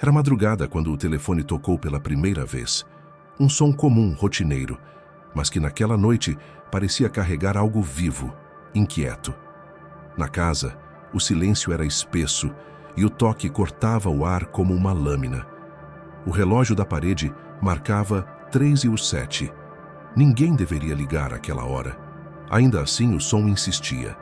Era madrugada quando o telefone tocou pela primeira vez. Um som comum, rotineiro, mas que naquela noite parecia carregar algo vivo, inquieto. Na casa, o silêncio era espesso e o toque cortava o ar como uma lâmina. O relógio da parede marcava 3:07. Ninguém deveria ligar àquela hora. Ainda assim, o som insistia.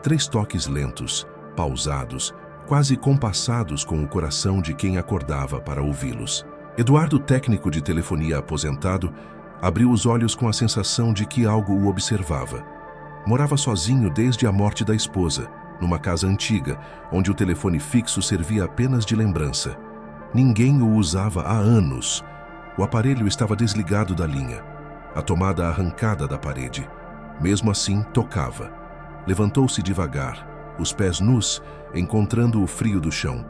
3 toques lentos, pausados, quase compassados com o coração de quem acordava para ouvi-los. Eduardo, técnico de telefonia aposentado, abriu os olhos com a sensação de que algo o observava. Morava sozinho desde a morte da esposa, numa casa antiga, onde o telefone fixo servia apenas de lembrança. Ninguém o usava há anos. O aparelho estava desligado da linha, a tomada arrancada da parede. Mesmo assim, tocava. Levantou-se devagar, os pés nus, encontrando o frio do chão.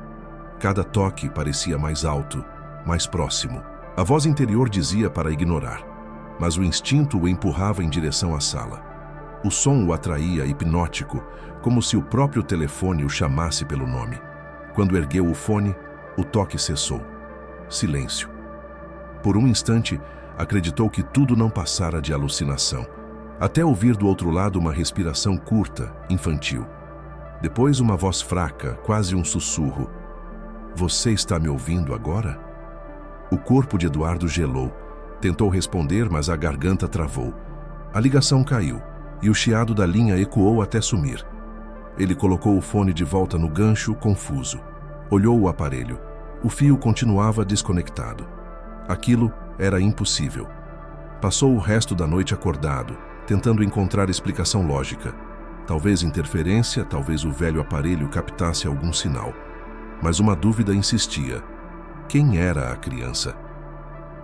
Cada toque parecia mais alto, mais próximo. A voz interior dizia para ignorar, mas o instinto o empurrava em direção à sala. O som o atraía hipnótico, como se o próprio telefone o chamasse pelo nome. Quando ergueu o fone, o toque cessou. Silêncio. Por um instante, acreditou que tudo não passara de alucinação, até ouvir do outro lado uma respiração curta, infantil. Depois uma voz fraca, quase um sussurro. "Você está me ouvindo agora?" O corpo de Eduardo gelou. Tentou responder, mas a garganta travou. A ligação caiu e o chiado da linha ecoou até sumir. Ele colocou o fone de volta no gancho, confuso. Olhou o aparelho. O fio continuava desconectado. Aquilo era impossível. Passou o resto da noite acordado, tentando encontrar explicação lógica. Talvez interferência, talvez o velho aparelho captasse algum sinal. Mas uma dúvida insistia. Quem era a criança?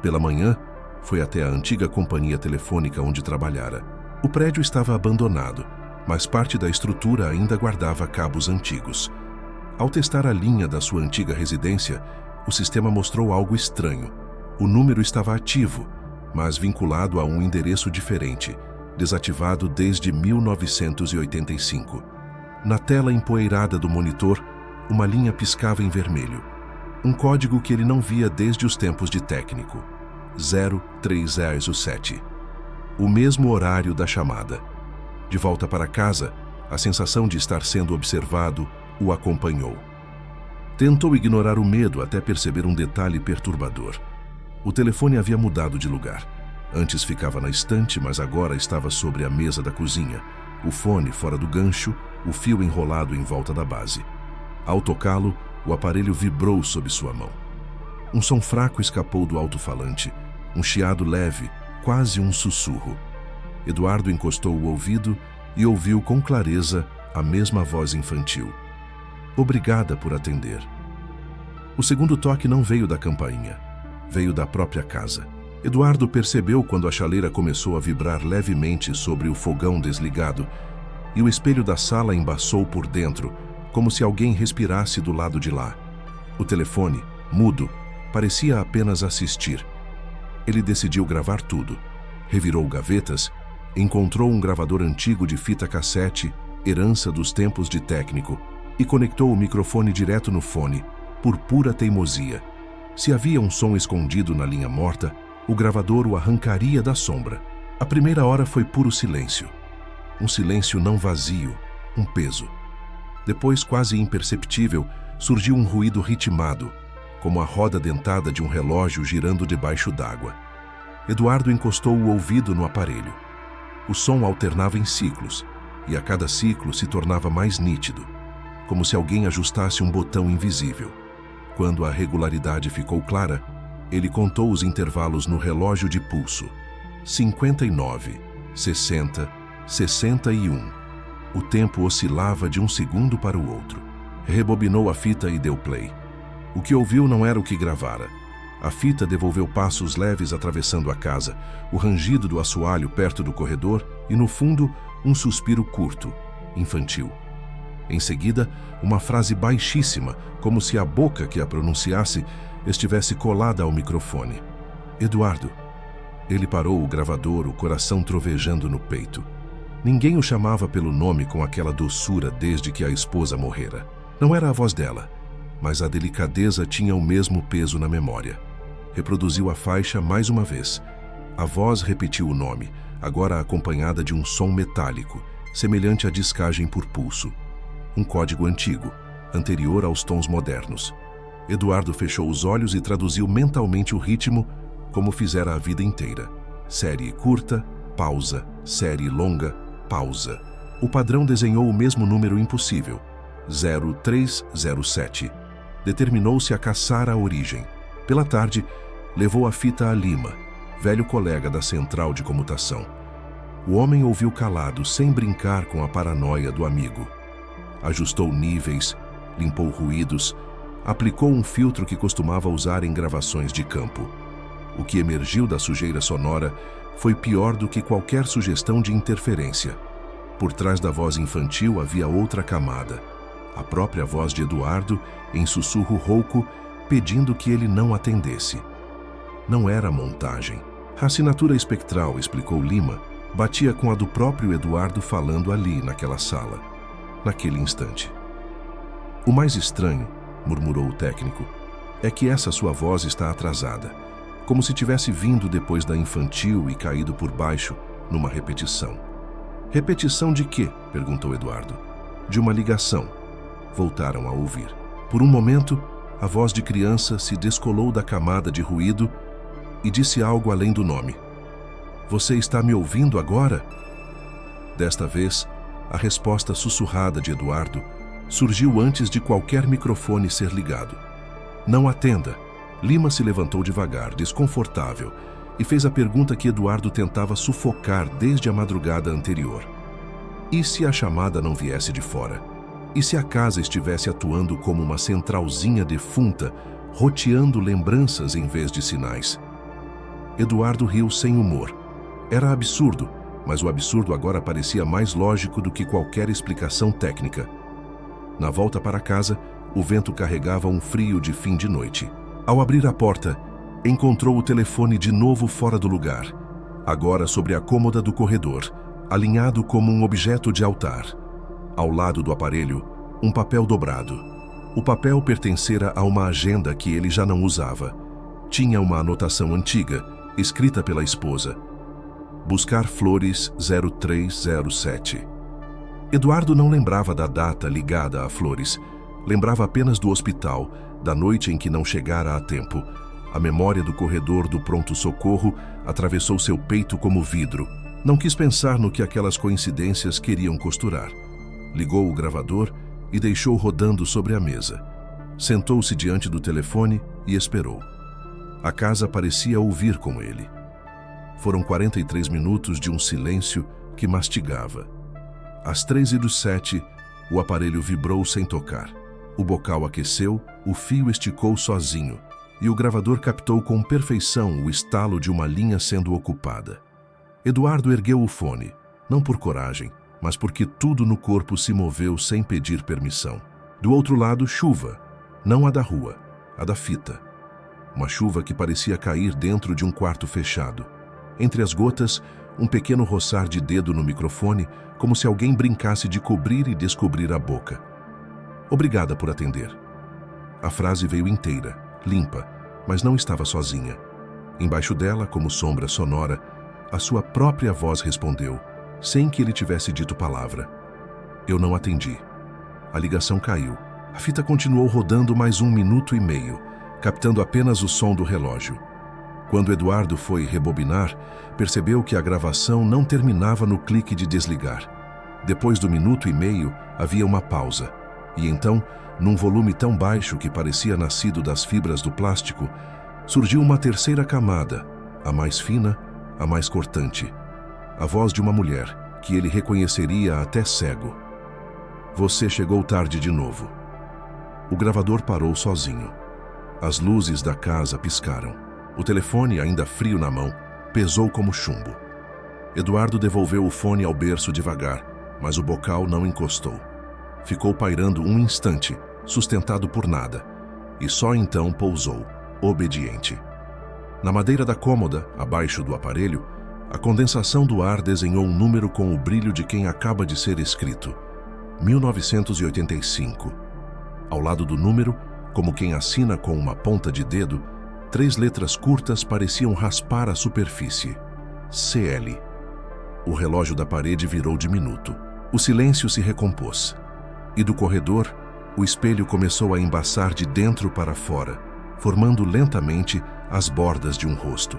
Pela manhã, foi até a antiga companhia telefônica onde trabalhara. O prédio estava abandonado, mas parte da estrutura ainda guardava cabos antigos. Ao testar a linha da sua antiga residência, o sistema mostrou algo estranho. O número estava ativo, mas vinculado a um endereço diferente, desativado desde 1985. Na tela empoeirada do monitor, uma linha piscava em vermelho. Um código que ele não via desde os tempos de técnico. 0307. O mesmo horário da chamada. De volta para casa, a sensação de estar sendo observado o acompanhou. Tentou ignorar o medo até perceber um detalhe perturbador. O telefone havia mudado de lugar. Antes ficava na estante, mas agora estava sobre a mesa da cozinha. O fone fora do gancho, o fio enrolado em volta da base. Ao tocá-lo, o aparelho vibrou sob sua mão. Um som fraco escapou do alto-falante, um chiado leve, quase um sussurro. Eduardo encostou o ouvido e ouviu com clareza a mesma voz infantil. "Obrigada por atender." O segundo toque não veio da campainha, veio da própria casa. Eduardo percebeu quando a chaleira começou a vibrar levemente sobre o fogão desligado e o espelho da sala embaçou por dentro, como se alguém respirasse do lado de lá. O telefone, mudo, parecia apenas assistir. Ele decidiu gravar tudo. Revirou gavetas, encontrou um gravador antigo de fita cassete, herança dos tempos de técnico, e conectou o microfone direto no fone, por pura teimosia. Se havia um som escondido na linha morta, o gravador o arrancaria da sombra. A primeira hora foi puro silêncio. Um silêncio não vazio, um peso. Depois, quase imperceptível, surgiu um ruído ritmado, como a roda dentada de um relógio girando debaixo d'água. Eduardo encostou o ouvido no aparelho. O som alternava em ciclos, e a cada ciclo se tornava mais nítido, como se alguém ajustasse um botão invisível. Quando a regularidade ficou clara, ele contou os intervalos no relógio de pulso. 59, 60, 61. O tempo oscilava de um segundo para o outro. Rebobinou a fita e deu play. O que ouviu não era o que gravara. A fita devolveu passos leves atravessando a casa, o rangido do assoalho perto do corredor e, no fundo, um suspiro curto, infantil. Em seguida, uma frase baixíssima, como se a boca que a pronunciasse estivesse colada ao microfone. "Eduardo." Ele parou o gravador, o coração trovejando no peito. Ninguém o chamava pelo nome com aquela doçura desde que a esposa morrera. Não era a voz dela, mas a delicadeza tinha o mesmo peso na memória. Reproduziu a faixa mais uma vez. A voz repetiu o nome, agora acompanhada de um som metálico, semelhante à discagem por pulso. Um código antigo, anterior aos tons modernos. Eduardo fechou os olhos e traduziu mentalmente o ritmo, como fizera a vida inteira. Série curta, pausa, série longa, pausa. O padrão desenhou o mesmo número impossível, 0307. Determinou-se a caçar a origem. Pela tarde, levou a fita a Lima, velho colega da central de comutação. O homem ouviu calado, sem brincar com a paranoia do amigo. Ajustou níveis, limpou ruídos, aplicou um filtro que costumava usar em gravações de campo. O que emergiu da sujeira sonora foi pior do que qualquer sugestão de interferência. Por trás da voz infantil havia outra camada, a própria voz de Eduardo, em sussurro rouco, pedindo que ele não atendesse. Não era montagem. A assinatura espectral, explicou Lima, batia com a do próprio Eduardo falando ali, naquela sala, naquele instante. O mais estranho, murmurou o técnico, é que essa sua voz está atrasada, como se tivesse vindo depois da infantil e caído por baixo numa repetição. Repetição de quê? Perguntou Eduardo. De uma ligação. Voltaram a ouvir. Por um momento, a voz de criança se descolou da camada de ruído e disse algo além do nome. Você está me ouvindo agora? Desta vez, a resposta sussurrada de Eduardo surgiu antes de qualquer microfone ser ligado. Não atenda. Lima se levantou devagar, desconfortável, e fez a pergunta que Eduardo tentava sufocar desde a madrugada anterior. E se a chamada não viesse de fora? E se a casa estivesse atuando como uma centralzinha defunta, roteando lembranças em vez de sinais? Eduardo riu sem humor. Era absurdo, mas o absurdo agora parecia mais lógico do que qualquer explicação técnica. Na volta para casa, o vento carregava um frio de fim de noite. Ao abrir a porta, encontrou o telefone de novo fora do lugar, agora sobre a cômoda do corredor, alinhado como um objeto de altar. Ao lado do aparelho, um papel dobrado. O papel pertencera a uma agenda que ele já não usava. Tinha uma anotação antiga, escrita pela esposa. Buscar Flores 0307. Eduardo não lembrava da data ligada a Flores. Lembrava apenas do hospital, da noite em que não chegara a tempo. A memória do corredor do pronto-socorro atravessou seu peito como vidro. Não quis pensar no que aquelas coincidências queriam costurar. Ligou o gravador e deixou rodando sobre a mesa. Sentou-se diante do telefone e esperou. A casa parecia ouvir com ele. Foram 43 minutos de um silêncio que mastigava. Às 3:07, o aparelho vibrou sem tocar. O bocal aqueceu, o fio esticou sozinho, e o gravador captou com perfeição o estalo de uma linha sendo ocupada. Eduardo ergueu o fone, não por coragem, mas porque tudo no corpo se moveu sem pedir permissão. Do outro lado, chuva, não a da rua, a da fita. Uma chuva que parecia cair dentro de um quarto fechado. Entre as gotas, um pequeno roçar de dedo no microfone, como se alguém brincasse de cobrir e descobrir a boca. Obrigada por atender. A frase veio inteira, limpa, mas não estava sozinha. Embaixo dela, como sombra sonora, a sua própria voz respondeu, sem que ele tivesse dito palavra. Eu não atendi. A ligação caiu. A fita continuou rodando mais 1 minuto e meio, captando apenas o som do relógio. Quando Eduardo foi rebobinar, percebeu que a gravação não terminava no clique de desligar. Depois do 1 minuto e meio, havia uma pausa. E então, num volume tão baixo que parecia nascido das fibras do plástico, surgiu uma terceira camada, a mais fina, a mais cortante. A voz de uma mulher, que ele reconheceria até cego. Você chegou tarde de novo. O gravador parou sozinho. As luzes da casa piscaram. O telefone, ainda frio na mão, pesou como chumbo. Eduardo devolveu o fone ao berço devagar, mas o bocal não encostou. Ficou pairando um instante, sustentado por nada, e só então pousou, obediente. Na madeira da cômoda, abaixo do aparelho, a condensação do ar desenhou um número com o brilho de quem acaba de ser escrito. 1985. Ao lado do número, Como quem assina com uma ponta de dedo, 3 letras curtas pareciam raspar a superfície. CL. O relógio da parede virou diminuto. O silêncio se recompôs. E do corredor, o espelho começou a embaçar de dentro para fora, formando lentamente as bordas de um rosto.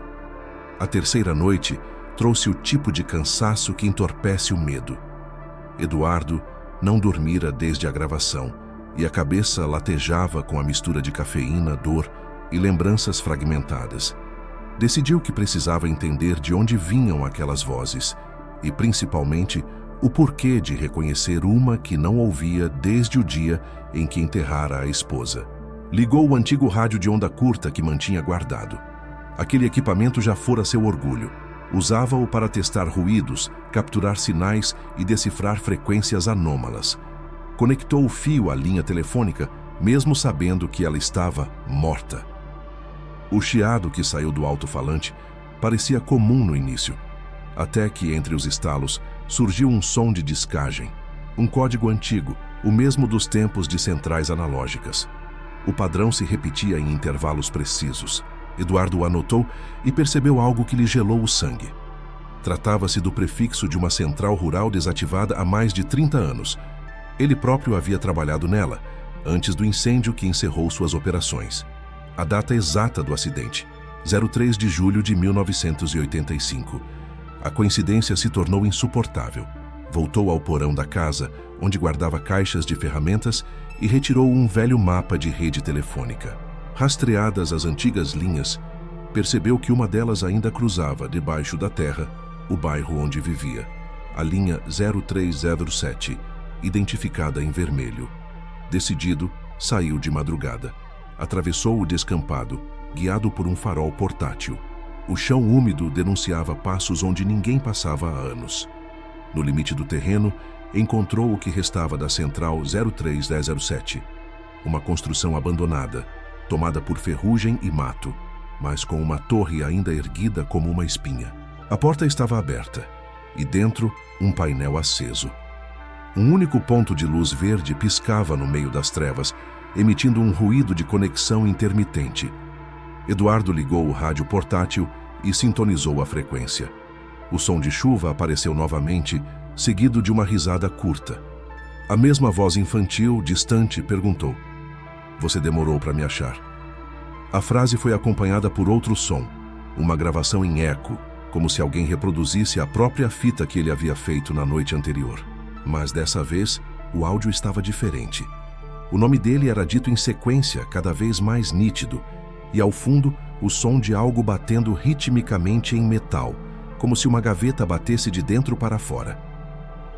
A terceira noite trouxe o tipo de cansaço que entorpece o medo. Eduardo não dormira desde a gravação, e a cabeça latejava com a mistura de cafeína, dor e lembranças fragmentadas. Decidiu que precisava entender de onde vinham aquelas vozes e, principalmente, o porquê de reconhecer uma que não ouvia desde o dia em que enterrara a esposa. Ligou o antigo rádio de onda curta que mantinha guardado. Aquele equipamento já fora seu orgulho. Usava-o para testar ruídos, capturar sinais e decifrar frequências anômalas. Conectou o fio à linha telefônica, mesmo sabendo que ela estava morta. O chiado que saiu do alto-falante parecia comum no início, até que, entre os estalos, surgiu um som de discagem, um código antigo, o mesmo dos tempos de centrais analógicas. O padrão se repetia em intervalos precisos. Eduardo o anotou e percebeu algo que lhe gelou o sangue. Tratava-se do prefixo de uma central rural desativada há mais de 30 anos. Ele próprio havia trabalhado nela, antes do incêndio que encerrou suas operações. A data exata do acidente, 03 de julho de 1985. A coincidência se tornou insuportável. Voltou ao porão da casa, onde guardava caixas de ferramentas, e retirou um velho mapa de rede telefônica. Rastreadas as antigas linhas, percebeu que uma delas ainda cruzava, debaixo da terra, o bairro onde vivia. A linha 0307, identificada em vermelho. Decidido, saiu de madrugada. Atravessou o descampado, guiado por um farol portátil. O chão úmido denunciava passos onde ninguém passava há anos. No limite do terreno, encontrou o que restava da central 03107, uma construção abandonada, tomada por ferrugem e mato, mas com uma torre ainda erguida como uma espinha. A porta estava aberta, e dentro, um painel aceso. Um único ponto de luz verde piscava no meio das trevas, emitindo um ruído de conexão intermitente. Eduardo ligou o rádio portátil e sintonizou a frequência. O som de chuva apareceu novamente, seguido de uma risada curta. A mesma voz infantil, distante, perguntou: "Você demorou para me achar?" A frase foi acompanhada por outro som, uma gravação em eco, como se alguém reproduzisse a própria fita que ele havia feito na noite anterior. Mas dessa vez, o áudio estava diferente. O nome dele era dito em sequência, cada vez mais nítido, e ao fundo, o som de algo batendo ritmicamente em metal, como se uma gaveta batesse de dentro para fora.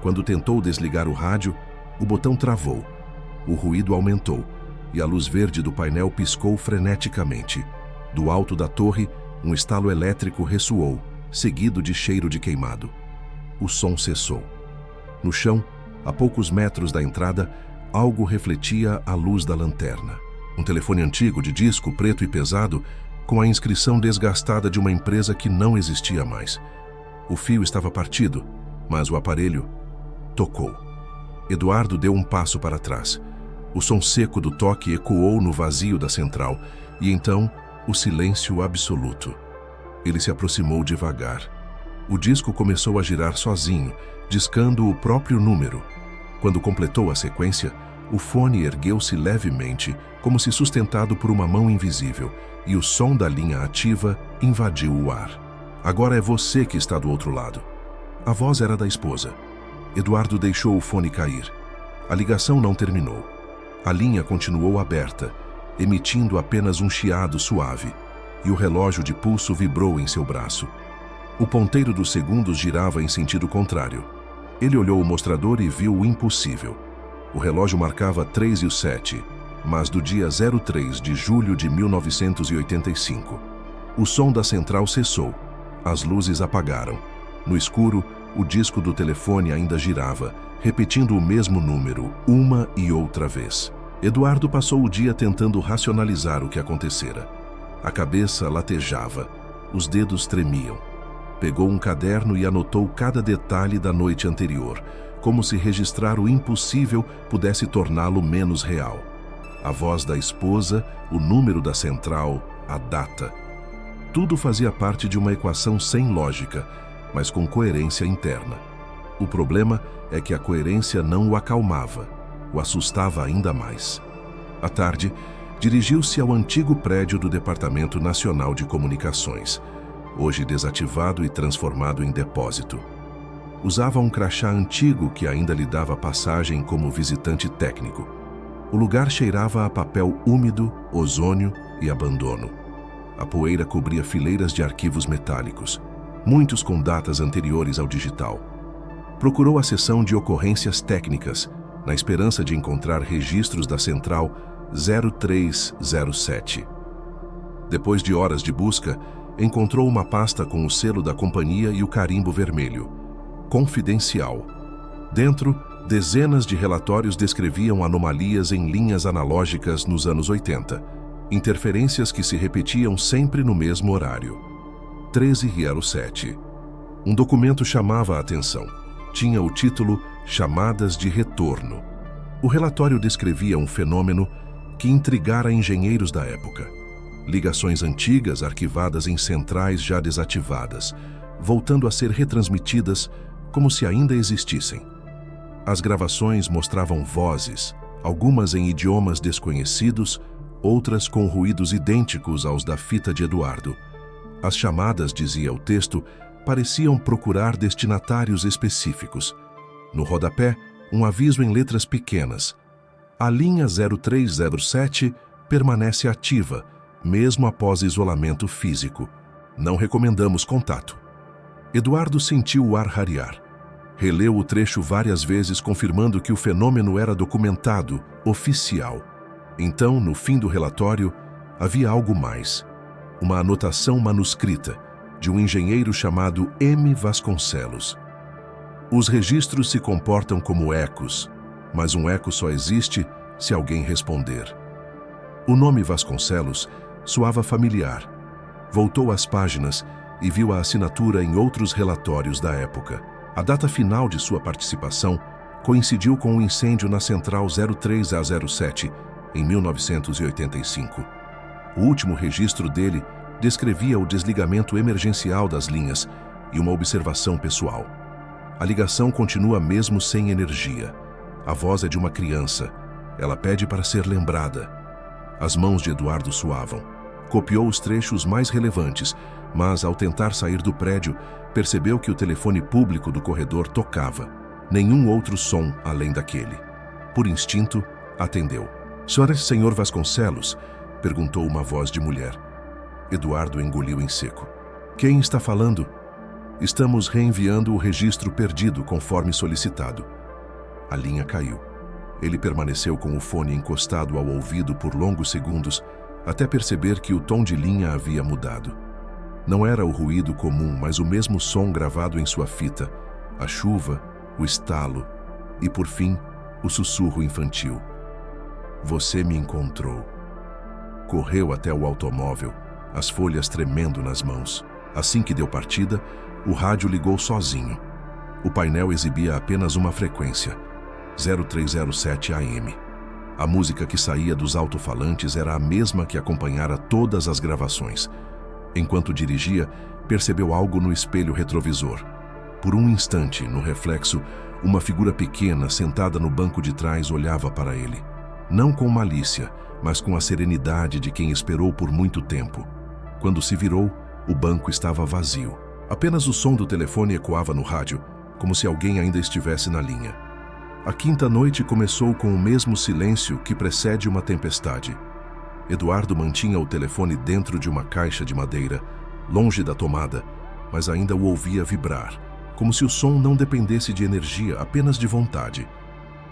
Quando tentou desligar o rádio, o botão travou. O ruído aumentou, e a luz verde do painel piscou freneticamente. Do alto da torre, um estalo elétrico ressoou, seguido de cheiro de queimado. O som cessou. No chão, a poucos metros da entrada, algo refletia a luz da lanterna. Um telefone antigo de disco preto e pesado, com a inscrição desgastada de uma empresa que não existia mais. O fio estava partido, mas o aparelho tocou. Eduardo deu um passo para trás. O som seco do toque ecoou no vazio da central, e então o silêncio absoluto. Ele se aproximou devagar. O disco começou a girar sozinho, discando o próprio número. Quando completou a sequência, o fone ergueu-se levemente, como se sustentado por uma mão invisível, e o som da linha ativa invadiu o ar. "Agora é você que está do outro lado." A voz era da esposa. Eduardo deixou o fone cair. A ligação não terminou. A linha continuou aberta, emitindo apenas um chiado suave, e o relógio de pulso vibrou em seu braço. O ponteiro dos segundos girava em sentido contrário. Ele olhou o mostrador e viu o impossível. O relógio marcava 3:07, mas do dia 03 de julho de 1985. O som da central cessou. As luzes apagaram. No escuro, o disco do telefone ainda girava, repetindo o mesmo número, uma e outra vez. Eduardo passou o dia tentando racionalizar o que acontecera. A cabeça latejava, os dedos tremiam. Pegou um caderno e anotou cada detalhe da noite anterior, como se registrar o impossível pudesse torná-lo menos real. A voz da esposa, o número da central, a data. Tudo fazia parte de uma equação sem lógica, mas com coerência interna. O problema é que a coerência não o acalmava, o assustava ainda mais. À tarde, dirigiu-se ao antigo prédio do Departamento Nacional de Comunicações, hoje desativado e transformado em depósito. Usava um crachá antigo que ainda lhe dava passagem como visitante técnico. O lugar cheirava a papel úmido, ozônio e abandono. A poeira cobria fileiras de arquivos metálicos, muitos com datas anteriores ao digital. Procurou a seção de ocorrências técnicas, na esperança de encontrar registros da central 0307. Depois de horas de busca, encontrou uma pasta com o selo da companhia e o carimbo vermelho. Confidencial. Dentro, dezenas de relatórios descreviam anomalias em linhas analógicas nos anos 80, interferências que se repetiam sempre no mesmo horário. 13h07. Um documento chamava a atenção. Tinha o título Chamadas de Retorno. O relatório descrevia um fenômeno que intrigara engenheiros da época. Ligações antigas arquivadas em centrais já desativadas, voltando a ser retransmitidas como se ainda existissem. As gravações mostravam vozes, algumas em idiomas desconhecidos, outras com ruídos idênticos aos da fita de Eduardo. As chamadas, dizia o texto, pareciam procurar destinatários específicos. No rodapé, um aviso em letras pequenas. A linha 0307 permanece ativa, mesmo após isolamento físico. Não recomendamos contato. Eduardo sentiu o ar rarear. Releu o trecho várias vezes, confirmando que o fenômeno era documentado, oficial. Então, no fim do relatório, havia algo mais. Uma anotação manuscrita, de um engenheiro chamado M. Vasconcelos. Os registros se comportam como ecos, mas um eco só existe se alguém responder. O nome Vasconcelos soava familiar. Voltou às páginas e viu a assinatura em outros relatórios da época. A data final de sua participação coincidiu com o incêndio na central 03A07, em 1985. O último registro dele descrevia o desligamento emergencial das linhas e uma observação pessoal. A ligação continua mesmo sem energia. A voz é de uma criança. Ela pede para ser lembrada. As mãos de Eduardo suavam. Copiou os trechos mais relevantes, mas ao tentar sair do prédio, percebeu que o telefone público do corredor tocava. Nenhum outro som além daquele. Por instinto, atendeu. Senhor Vasconcelos? Perguntou uma voz de mulher. Eduardo engoliu em seco. Quem está falando? Estamos reenviando o registro perdido conforme solicitado. A linha caiu. Ele permaneceu com o fone encostado ao ouvido por longos segundos, até perceber que o tom de linha havia mudado. Não era o ruído comum, mas o mesmo som gravado em sua fita, a chuva, o estalo e, por fim, o sussurro infantil. Você me encontrou. Correu até o automóvel, as folhas tremendo nas mãos. Assim que deu partida, o rádio ligou sozinho. O painel exibia apenas uma frequência, 0307 AM. A música que saía dos alto-falantes era a mesma que acompanhara todas as gravações. Enquanto dirigia, percebeu algo no espelho retrovisor. Por um instante, no reflexo, uma figura pequena sentada no banco de trás olhava para ele. Não com malícia, mas com a serenidade de quem esperou por muito tempo. Quando se virou, o banco estava vazio. Apenas o som do telefone ecoava no rádio, como se alguém ainda estivesse na linha. A quinta noite começou com o mesmo silêncio que precede uma tempestade. Eduardo mantinha o telefone dentro de uma caixa de madeira, longe da tomada, mas ainda o ouvia vibrar, como se o som não dependesse de energia, apenas de vontade.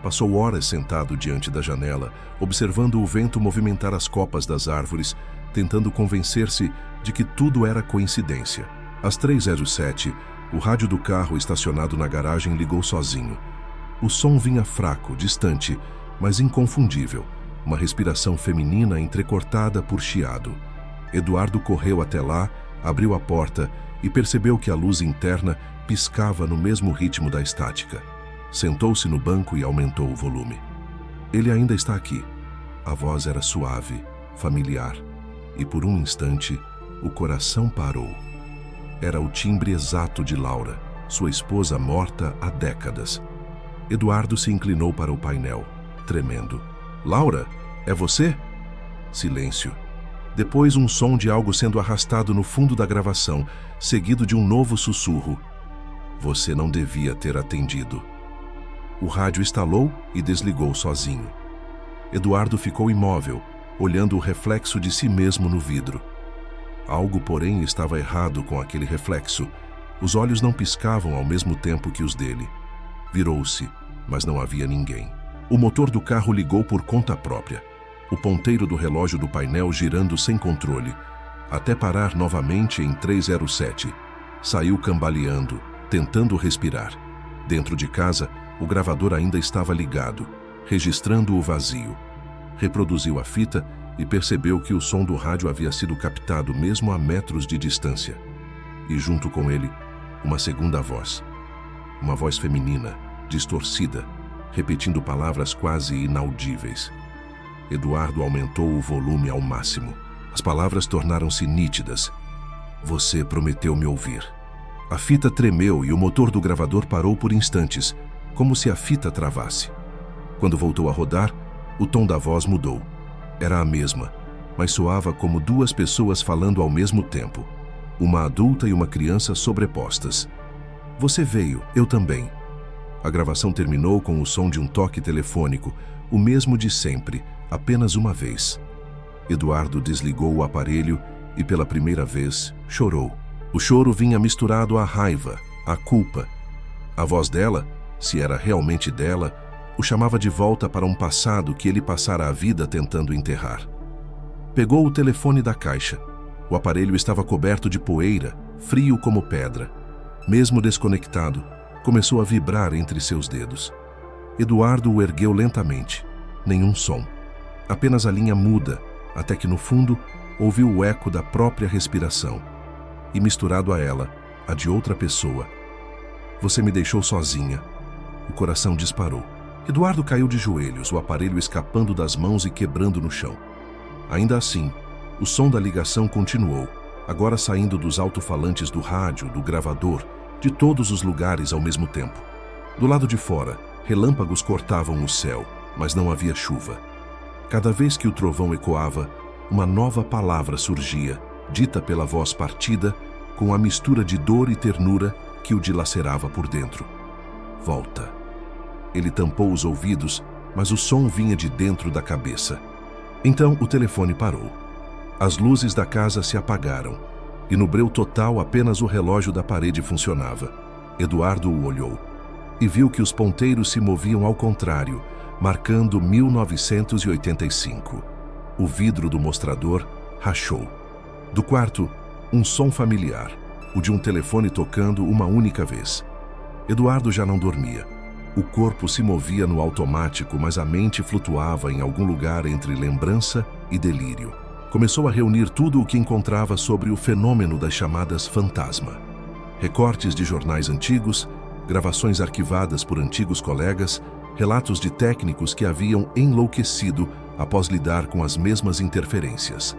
Passou horas sentado diante da janela, observando o vento movimentar as copas das árvores, tentando convencer-se de que tudo era coincidência. Às 03:07, o rádio do carro estacionado na garagem ligou sozinho. O som vinha fraco, distante, mas inconfundível. Uma respiração feminina entrecortada por chiado. Eduardo correu até lá, abriu a porta e percebeu que a luz interna piscava no mesmo ritmo da estática. Sentou-se no banco e aumentou o volume. Ele ainda está aqui. A voz era suave, familiar, e por um instante, o coração parou. Era o timbre exato de Laura, sua esposa morta há décadas. Eduardo se inclinou para o painel, tremendo. Laura, é você? Silêncio. Depois um som de algo sendo arrastado no fundo da gravação, seguido de um novo sussurro. Você não devia ter atendido. O rádio estalou e desligou sozinho. Eduardo ficou imóvel, olhando o reflexo de si mesmo no vidro. Algo, porém, estava errado com aquele reflexo. Os olhos não piscavam ao mesmo tempo que os dele. Virou-se, mas não havia ninguém. O motor do carro ligou por conta própria. O ponteiro do relógio do painel girando sem controle, até parar novamente em 307. Saiu cambaleando, tentando respirar. Dentro de casa, o gravador ainda estava ligado, registrando o vazio. Reproduziu a fita e percebeu que o som do rádio havia sido captado mesmo a metros de distância. E junto com ele, uma segunda voz. Uma voz feminina, distorcida, repetindo palavras quase inaudíveis. Eduardo aumentou o volume ao máximo. As palavras tornaram-se nítidas. Você prometeu me ouvir. A fita tremeu e o motor do gravador parou por instantes, como se a fita travasse. Quando voltou a rodar, o tom da voz mudou. Era a mesma, mas soava como duas pessoas falando ao mesmo tempo. Uma adulta e uma criança sobrepostas. Você veio, eu também. A gravação terminou com o som de um toque telefônico, o mesmo de sempre, apenas uma vez. Eduardo desligou o aparelho e, pela primeira vez, chorou. O choro vinha misturado à raiva, à culpa. A voz dela, se era realmente dela, o chamava de volta para um passado que ele passara a vida tentando enterrar. Pegou o telefone da caixa. O aparelho estava coberto de poeira, frio como pedra. Mesmo desconectado, começou a vibrar entre seus dedos. Eduardo o ergueu lentamente. Nenhum som. Apenas a linha muda, até que no fundo ouviu o eco da própria respiração. E misturado a ela, a de outra pessoa. Você me deixou sozinha. O coração disparou. Eduardo caiu de joelhos, o aparelho escapando das mãos e quebrando no chão. Ainda assim, o som da ligação continuou, agora saindo dos alto-falantes do rádio, do gravador, de todos os lugares ao mesmo tempo. Do lado de fora, relâmpagos cortavam o céu, mas não havia chuva. Cada vez que o trovão ecoava, uma nova palavra surgia, dita pela voz partida, com a mistura de dor e ternura que o dilacerava por dentro. Volta. Ele tampou os ouvidos, mas o som vinha de dentro da cabeça. Então o telefone parou. As luzes da casa se apagaram, e no breu total apenas o relógio da parede funcionava. Eduardo o olhou, e viu que os ponteiros se moviam ao contrário, marcando 1985. O vidro do mostrador rachou. Do quarto, um som familiar, o de um telefone tocando uma única vez. Eduardo já não dormia. O corpo se movia no automático, mas a mente flutuava em algum lugar entre lembrança e delírio. Começou a reunir tudo o que encontrava sobre o fenômeno das chamadas fantasma. Recortes de jornais antigos, gravações arquivadas por antigos colegas, relatos de técnicos que haviam enlouquecido após lidar com as mesmas interferências.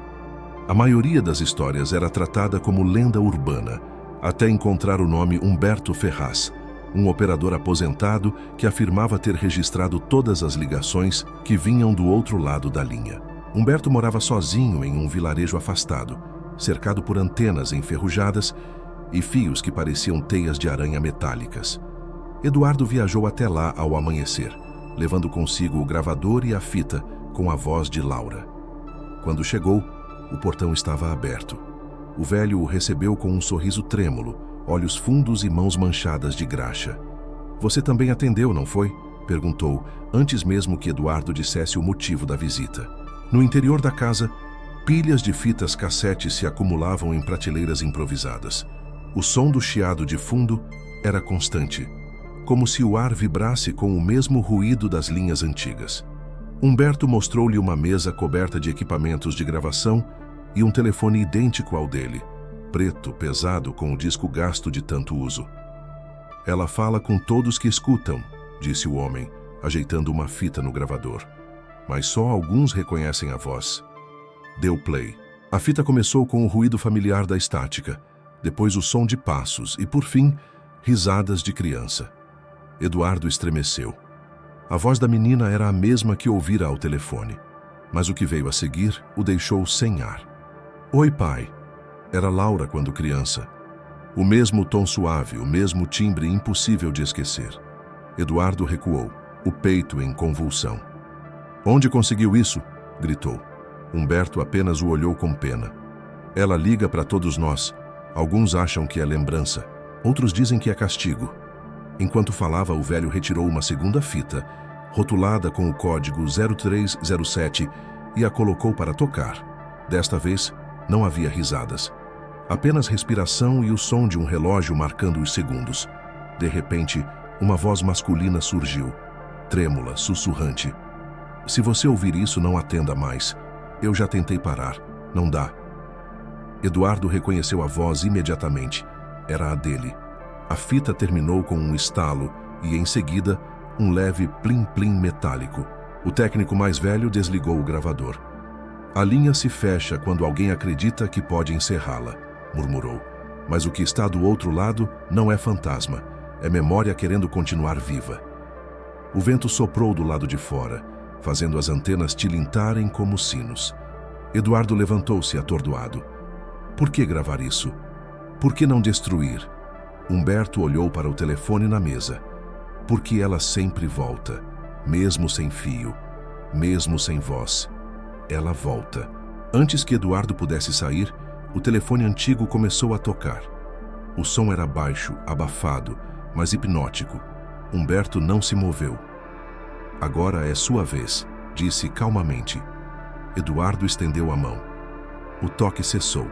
A maioria das histórias era tratada como lenda urbana, até encontrar o nome Humberto Ferraz, um operador aposentado que afirmava ter registrado todas as ligações que vinham do outro lado da linha. Humberto morava sozinho em um vilarejo afastado, cercado por antenas enferrujadas e fios que pareciam teias de aranha metálicas. Eduardo viajou até lá ao amanhecer, levando consigo o gravador e a fita com a voz de Laura. Quando chegou, o portão estava aberto. O velho o recebeu com um sorriso trêmulo, olhos fundos e mãos manchadas de graxa. Você também atendeu, não foi? Perguntou, antes mesmo que Eduardo dissesse o motivo da visita. No interior da casa, pilhas de fitas cassete se acumulavam em prateleiras improvisadas. O som do chiado de fundo era constante, como se o ar vibrasse com o mesmo ruído das linhas antigas. Humberto mostrou-lhe uma mesa coberta de equipamentos de gravação e um telefone idêntico ao dele, preto, pesado, com o disco gasto de tanto uso. Ela fala com todos que escutam, disse o homem, ajeitando uma fita no gravador. mas só alguns reconhecem a voz. Deu play. A fita começou com o ruído familiar da estática, depois o som de passos e, por fim, risadas de criança. Eduardo estremeceu. A voz da menina era a mesma que ouvira ao telefone, mas o que veio a seguir o deixou sem ar. Oi, pai. Era Laura quando criança. O mesmo tom suave, o mesmo timbre impossível de esquecer. Eduardo recuou, o peito em convulsão. Onde conseguiu isso? Gritou. Humberto apenas o olhou com pena. Ela liga para todos nós. Alguns acham que é lembrança, outros dizem que é castigo. Enquanto falava, o velho retirou uma segunda fita, rotulada com o código 0307, e a colocou para tocar. Desta vez, não havia risadas. Apenas respiração e o som de um relógio marcando os segundos. De repente, uma voz masculina surgiu, trêmula, sussurrante. Se você ouvir isso, não atenda mais. Eu já tentei parar. Não dá. Eduardo reconheceu a voz imediatamente. Era a dele. A fita terminou com um estalo e, em seguida, um leve plim-plim metálico. O técnico mais velho desligou o gravador. A linha se fecha quando alguém acredita que pode encerrá-la, murmurou. Mas o que está do outro lado não é fantasma. É memória querendo continuar viva. O vento soprou do lado de fora, fazendo as antenas tilintarem como sinos. Eduardo levantou-se atordoado. Por que gravar isso? Por que não destruir? Humberto olhou para o telefone na mesa. Porque ela sempre volta, mesmo sem fio, mesmo sem voz. Ela volta. Antes que Eduardo pudesse sair, o telefone antigo começou a tocar. O som era baixo, abafado, mas hipnótico. Humberto não se moveu. Agora é sua vez, disse calmamente. Eduardo estendeu a mão. O toque cessou.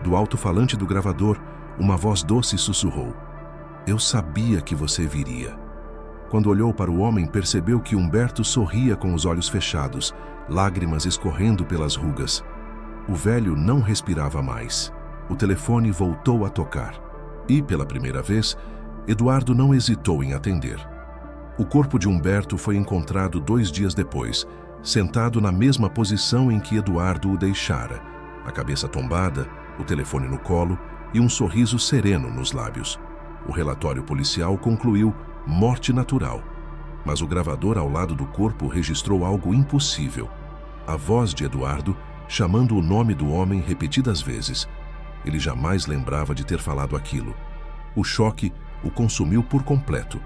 Do alto-falante do gravador, uma voz doce sussurrou. Eu sabia que você viria. Quando olhou para o homem, percebeu que Humberto sorria com os olhos fechados, lágrimas escorrendo pelas rugas. O velho não respirava mais. O telefone voltou a tocar. E, pela primeira vez, Eduardo não hesitou em atender. O corpo de Humberto foi encontrado 2 dias depois, sentado na mesma posição em que Eduardo o deixara, a cabeça tombada, o telefone no colo e um sorriso sereno nos lábios. O relatório policial concluiu morte natural, mas o gravador ao lado do corpo registrou algo impossível. A voz de Eduardo chamando o nome do homem repetidas vezes. Ele jamais lembrava de ter falado aquilo. O choque o consumiu por completo.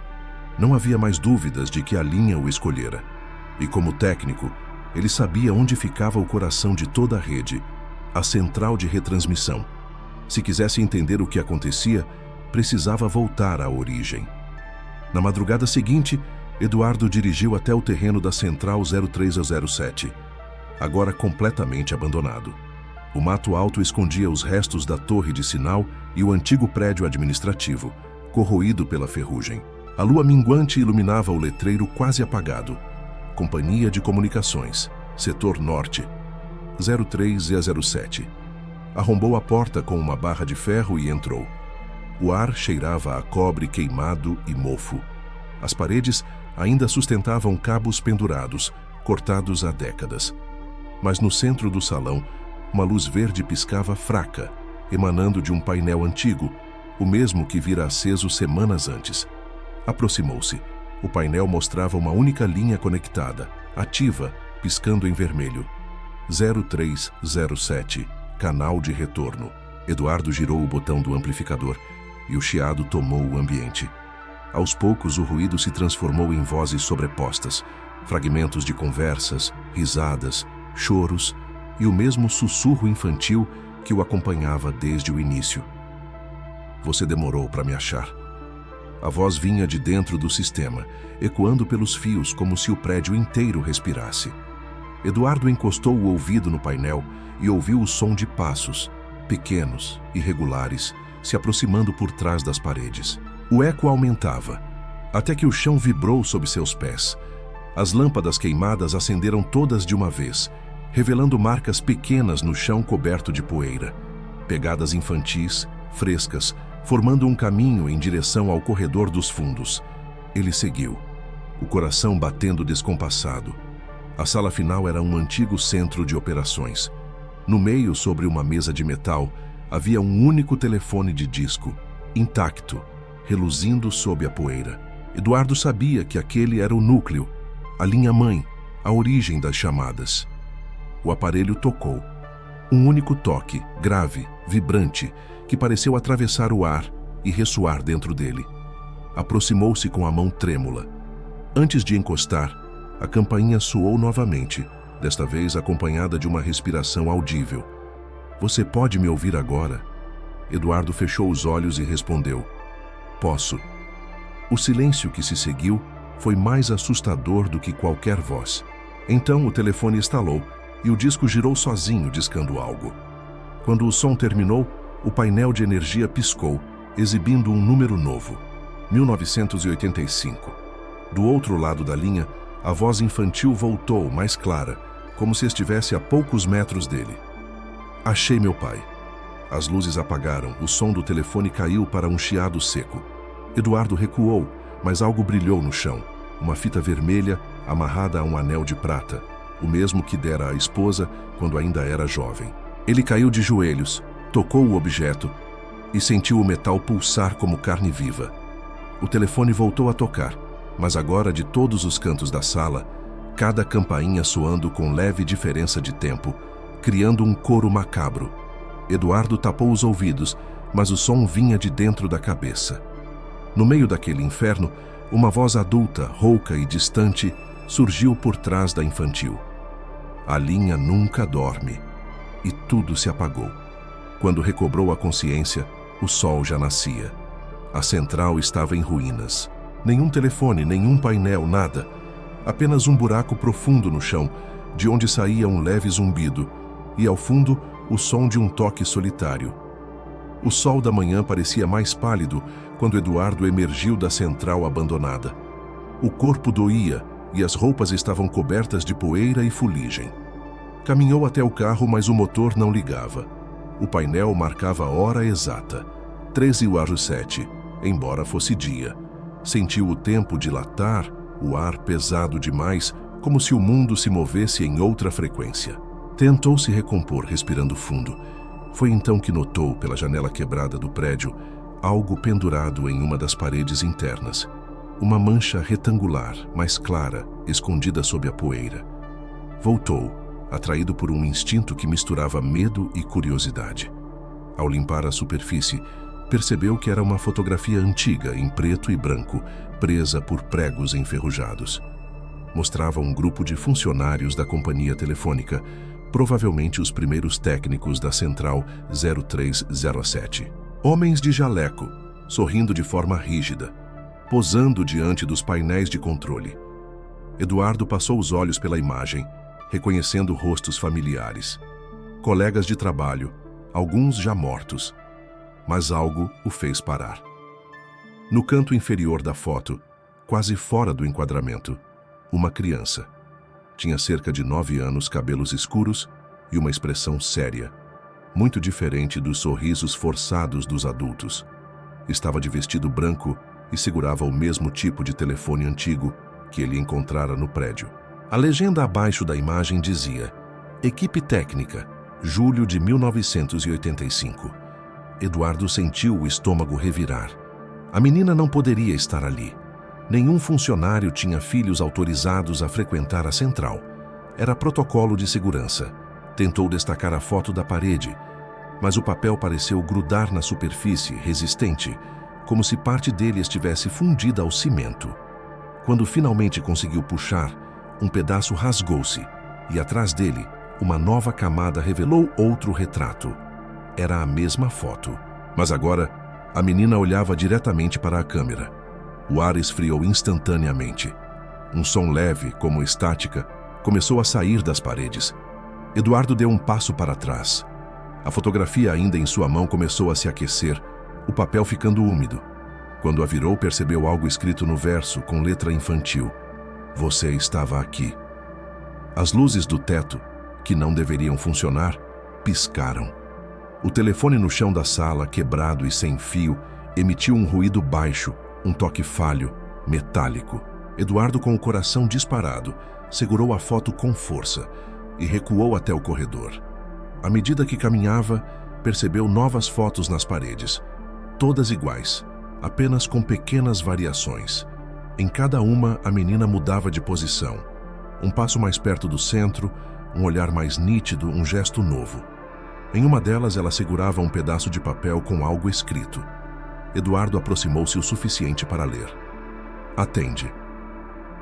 Não havia mais dúvidas de que a linha o escolhera. E como técnico, ele sabia onde ficava o coração de toda a rede, a central de retransmissão. Se quisesse entender o que acontecia, precisava voltar à origem. Na madrugada seguinte, Eduardo dirigiu até o terreno da Central 0307, agora completamente abandonado. O mato alto escondia os restos da torre de sinal e o antigo prédio administrativo, corroído pela ferrugem. A lua minguante iluminava o letreiro quase apagado. Companhia de Comunicações, Setor Norte, 0307. Arrombou a porta com uma barra de ferro e entrou. O ar cheirava a cobre queimado e mofo. As paredes ainda sustentavam cabos pendurados, cortados há décadas. Mas no centro do salão, uma luz verde piscava fraca, emanando de um painel antigo, o mesmo que vira aceso semanas antes. Aproximou-se. O painel mostrava uma única linha conectada, ativa, piscando em vermelho. 0307, canal de retorno. Eduardo girou o botão do amplificador e o chiado tomou o ambiente. Aos poucos, o ruído se transformou em vozes sobrepostas, fragmentos de conversas, risadas, choros e o mesmo sussurro infantil que o acompanhava desde o início. Você demorou para me achar. A voz vinha de dentro do sistema, ecoando pelos fios como se o prédio inteiro respirasse. Eduardo encostou o ouvido no painel e ouviu o som de passos, pequenos, irregulares, se aproximando por trás das paredes. O eco aumentava, até que o chão vibrou sob seus pés. As lâmpadas queimadas acenderam todas de uma vez, revelando marcas pequenas no chão coberto de poeira. Pegadas infantis, frescas, formando um caminho em direção ao corredor dos fundos. Ele seguiu, o coração batendo descompassado. A sala final era um antigo centro de operações. No meio, sobre uma mesa de metal, havia um único telefone de disco, intacto, reluzindo sob a poeira. Eduardo sabia que aquele era o núcleo, a linha-mãe, a origem das chamadas. O aparelho tocou. Um único toque, grave, vibrante, que pareceu atravessar o ar e ressoar dentro dele. Aproximou-se com a mão trêmula. Antes de encostar, a campainha soou novamente, desta vez acompanhada de uma respiração audível. "Você pode me ouvir agora?" Eduardo fechou os olhos e respondeu: "Posso." O silêncio que se seguiu foi mais assustador do que qualquer voz. Então o telefone estalou e o disco girou sozinho, discando algo. Quando o som terminou, o painel de energia piscou, exibindo um número novo: 1985. Do outro lado da linha, a voz infantil voltou, mais clara, como se estivesse a poucos metros dele. "Achei meu pai." As luzes apagaram, o som do telefone caiu para um chiado seco. Eduardo recuou, mas algo brilhou no chão. Uma fita vermelha amarrada a um anel de prata, o mesmo que dera à esposa quando ainda era jovem. Ele caiu de joelhos, tocou o objeto e sentiu o metal pulsar como carne viva. O telefone voltou a tocar, mas agora de todos os cantos da sala, cada campainha soando com leve diferença de tempo, criando um coro macabro. Eduardo tapou os ouvidos, mas o som vinha de dentro da cabeça. No meio daquele inferno, uma voz adulta, rouca e distante, surgiu por trás da infantil. "A linha nunca dorme." E tudo se apagou. Quando recobrou a consciência, o sol já nascia. A central estava em ruínas. Nenhum telefone, nenhum painel, nada. Apenas um buraco profundo no chão, de onde saía um leve zumbido, e ao fundo, o som de um toque solitário. O sol da manhã parecia mais pálido quando Eduardo emergiu da central abandonada. O corpo doía e as roupas estavam cobertas de poeira e fuligem. Caminhou até o carro, mas o motor não ligava. O painel marcava a hora exata, 13h07, embora fosse dia. Sentiu o tempo dilatar, o ar pesado demais, como se o mundo se movesse em outra frequência. Tentou se recompor, respirando fundo. Foi então que notou, pela janela quebrada do prédio, algo pendurado em uma das paredes internas. Uma mancha retangular, mais clara, escondida sob a poeira. Voltou, atraído por um instinto que misturava medo e curiosidade. Ao limpar a superfície, percebeu que era uma fotografia antiga, em preto e branco, presa por pregos enferrujados. Mostrava um grupo de funcionários da companhia telefônica, provavelmente os primeiros técnicos da Central 0307. Homens de jaleco, sorrindo de forma rígida, posando diante dos painéis de controle. Eduardo passou os olhos pela imagem, reconhecendo rostos familiares. Colegas de trabalho, alguns já mortos. Mas algo o fez parar. No canto inferior da foto, quase fora do enquadramento, uma criança. Tinha cerca de 9 anos, cabelos escuros e uma expressão séria, muito diferente dos sorrisos forçados dos adultos. Estava de vestido branco e segurava o mesmo tipo de telefone antigo que ele encontrara no prédio. A legenda abaixo da imagem dizia: "Equipe técnica, julho de 1985. Eduardo sentiu o estômago revirar. A menina não poderia estar ali. Nenhum funcionário tinha filhos autorizados a frequentar a central. Era protocolo de segurança. Tentou destacar a foto da parede, mas o papel pareceu grudar na superfície, resistente, como se parte dele estivesse fundida ao cimento. Quando finalmente conseguiu puxar, um pedaço rasgou-se, e atrás dele, uma nova camada revelou outro retrato. Era a mesma foto, mas agora a menina olhava diretamente para a câmera. O ar esfriou instantaneamente. Um som leve, como estática, começou a sair das paredes. Eduardo deu um passo para trás. A fotografia ainda em sua mão começou a se aquecer, o papel ficando úmido. Quando a virou, percebeu algo escrito no verso, com letra infantil: "Você estava aqui." As luzes do teto, que não deveriam funcionar, piscaram. O telefone no chão da sala, quebrado e sem fio, emitiu um ruído baixo, um toque falho, metálico. Eduardo, com o coração disparado, segurou a foto com força e recuou até o corredor. À medida que caminhava, percebeu novas fotos nas paredes, todas iguais, apenas com pequenas variações. Em cada uma, a menina mudava de posição. Um passo mais perto do centro, um olhar mais nítido, um gesto novo. Em uma delas, ela segurava um pedaço de papel com algo escrito. Eduardo aproximou-se o suficiente para ler. Atende.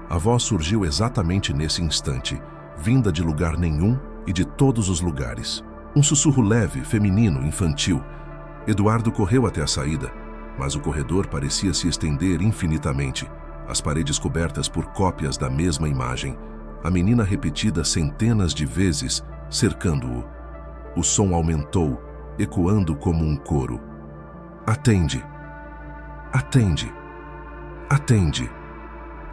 A voz surgiu exatamente nesse instante, vinda de lugar nenhum e de todos os lugares. Um sussurro leve, feminino, infantil. Eduardo correu até a saída, mas o corredor parecia se estender infinitamente, as paredes cobertas por cópias da mesma imagem, a menina repetida centenas de vezes, cercando-o. O som aumentou, ecoando como um coro. Atende! Atende! Atende!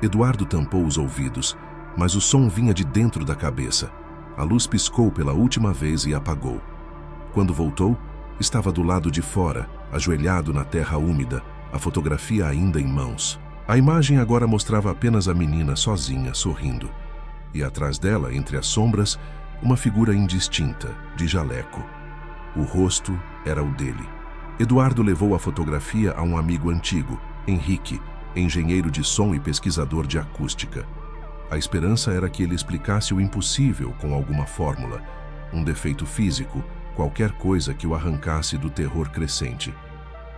Eduardo tampou os ouvidos, mas o som vinha de dentro da cabeça. A luz piscou pela última vez e apagou. Quando voltou, estava do lado de fora, ajoelhado na terra úmida, a fotografia ainda em mãos. A imagem agora mostrava apenas a menina sozinha, sorrindo. E atrás dela, entre as sombras, uma figura indistinta, de jaleco. O rosto era o dele. Eduardo levou a fotografia a um amigo antigo, Henrique, engenheiro de som e pesquisador de acústica. A esperança era que ele explicasse o impossível com alguma fórmula, um defeito físico, qualquer coisa que o arrancasse do terror crescente.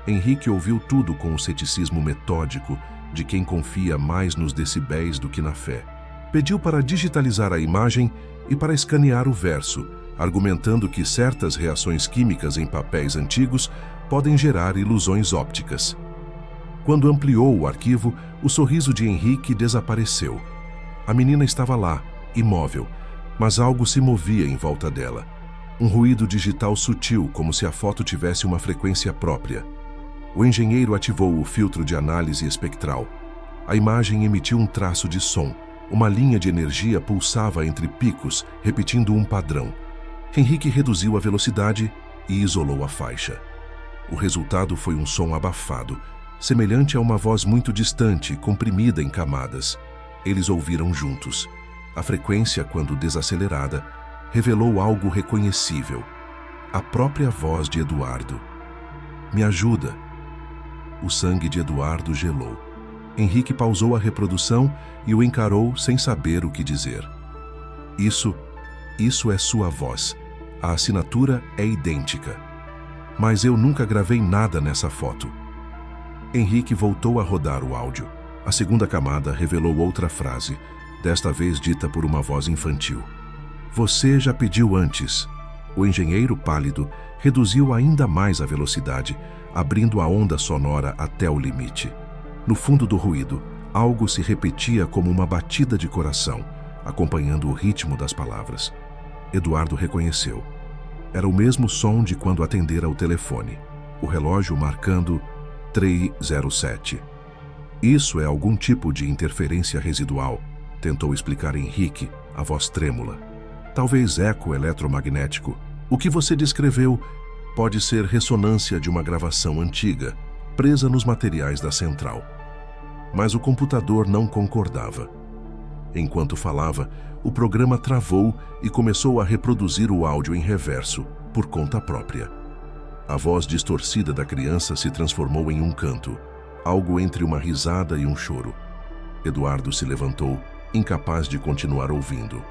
Henrique ouviu tudo com o ceticismo metódico de quem confia mais nos decibéis do que na fé. Pediu para digitalizar a imagem e para escanear o verso, argumentando que certas reações químicas em papéis antigos podem gerar ilusões ópticas. Quando ampliou o arquivo, o sorriso de Henrique desapareceu. A menina estava lá, imóvel, mas algo se movia em volta dela. Um ruído digital sutil, como se a foto tivesse uma frequência própria. O engenheiro ativou o filtro de análise espectral. A imagem emitiu um traço de som. Uma linha de energia pulsava entre picos, repetindo um padrão. Henrique reduziu a velocidade e isolou a faixa. O resultado foi um som abafado, semelhante a uma voz muito distante, comprimida em camadas. Eles ouviram juntos. A frequência, quando desacelerada, revelou algo reconhecível. A própria voz de Eduardo. Me ajuda. O sangue de Eduardo gelou. Henrique pausou a reprodução e o encarou sem saber o que dizer. Isso é sua voz. A assinatura é idêntica. Mas eu nunca gravei nada nessa foto. Henrique voltou a rodar o áudio. A segunda camada revelou outra frase, desta vez dita por uma voz infantil. Você já pediu antes. O engenheiro pálido reduziu ainda mais a velocidade, abrindo a onda sonora até o limite. No fundo do ruído, algo se repetia como uma batida de coração, acompanhando o ritmo das palavras. Eduardo reconheceu. Era o mesmo som de quando atendera o telefone, o relógio marcando 307. Isso é algum tipo de interferência residual, tentou explicar Henrique, a voz trêmula. Talvez eco eletromagnético. O que você descreveu pode ser ressonância de uma gravação antiga, presa nos materiais da central. Mas o computador não concordava. Enquanto falava, o programa travou e começou a reproduzir o áudio em reverso, por conta própria. A voz distorcida da criança se transformou em um canto, algo entre uma risada e um choro. Eduardo se levantou, incapaz de continuar ouvindo.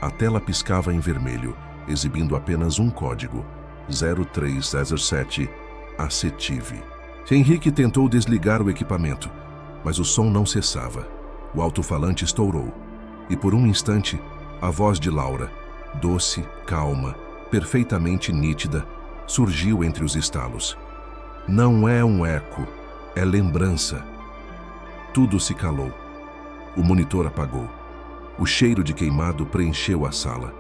A tela piscava em vermelho, exibindo apenas um código, 0307 Acetive. Henrique tentou desligar o equipamento, mas o som não cessava. O alto-falante estourou, e por um instante, a voz de Laura, doce, calma, perfeitamente nítida, surgiu entre os estalos. Não é um eco, é lembrança. Tudo se calou. O monitor apagou. O cheiro de queimado preencheu a sala.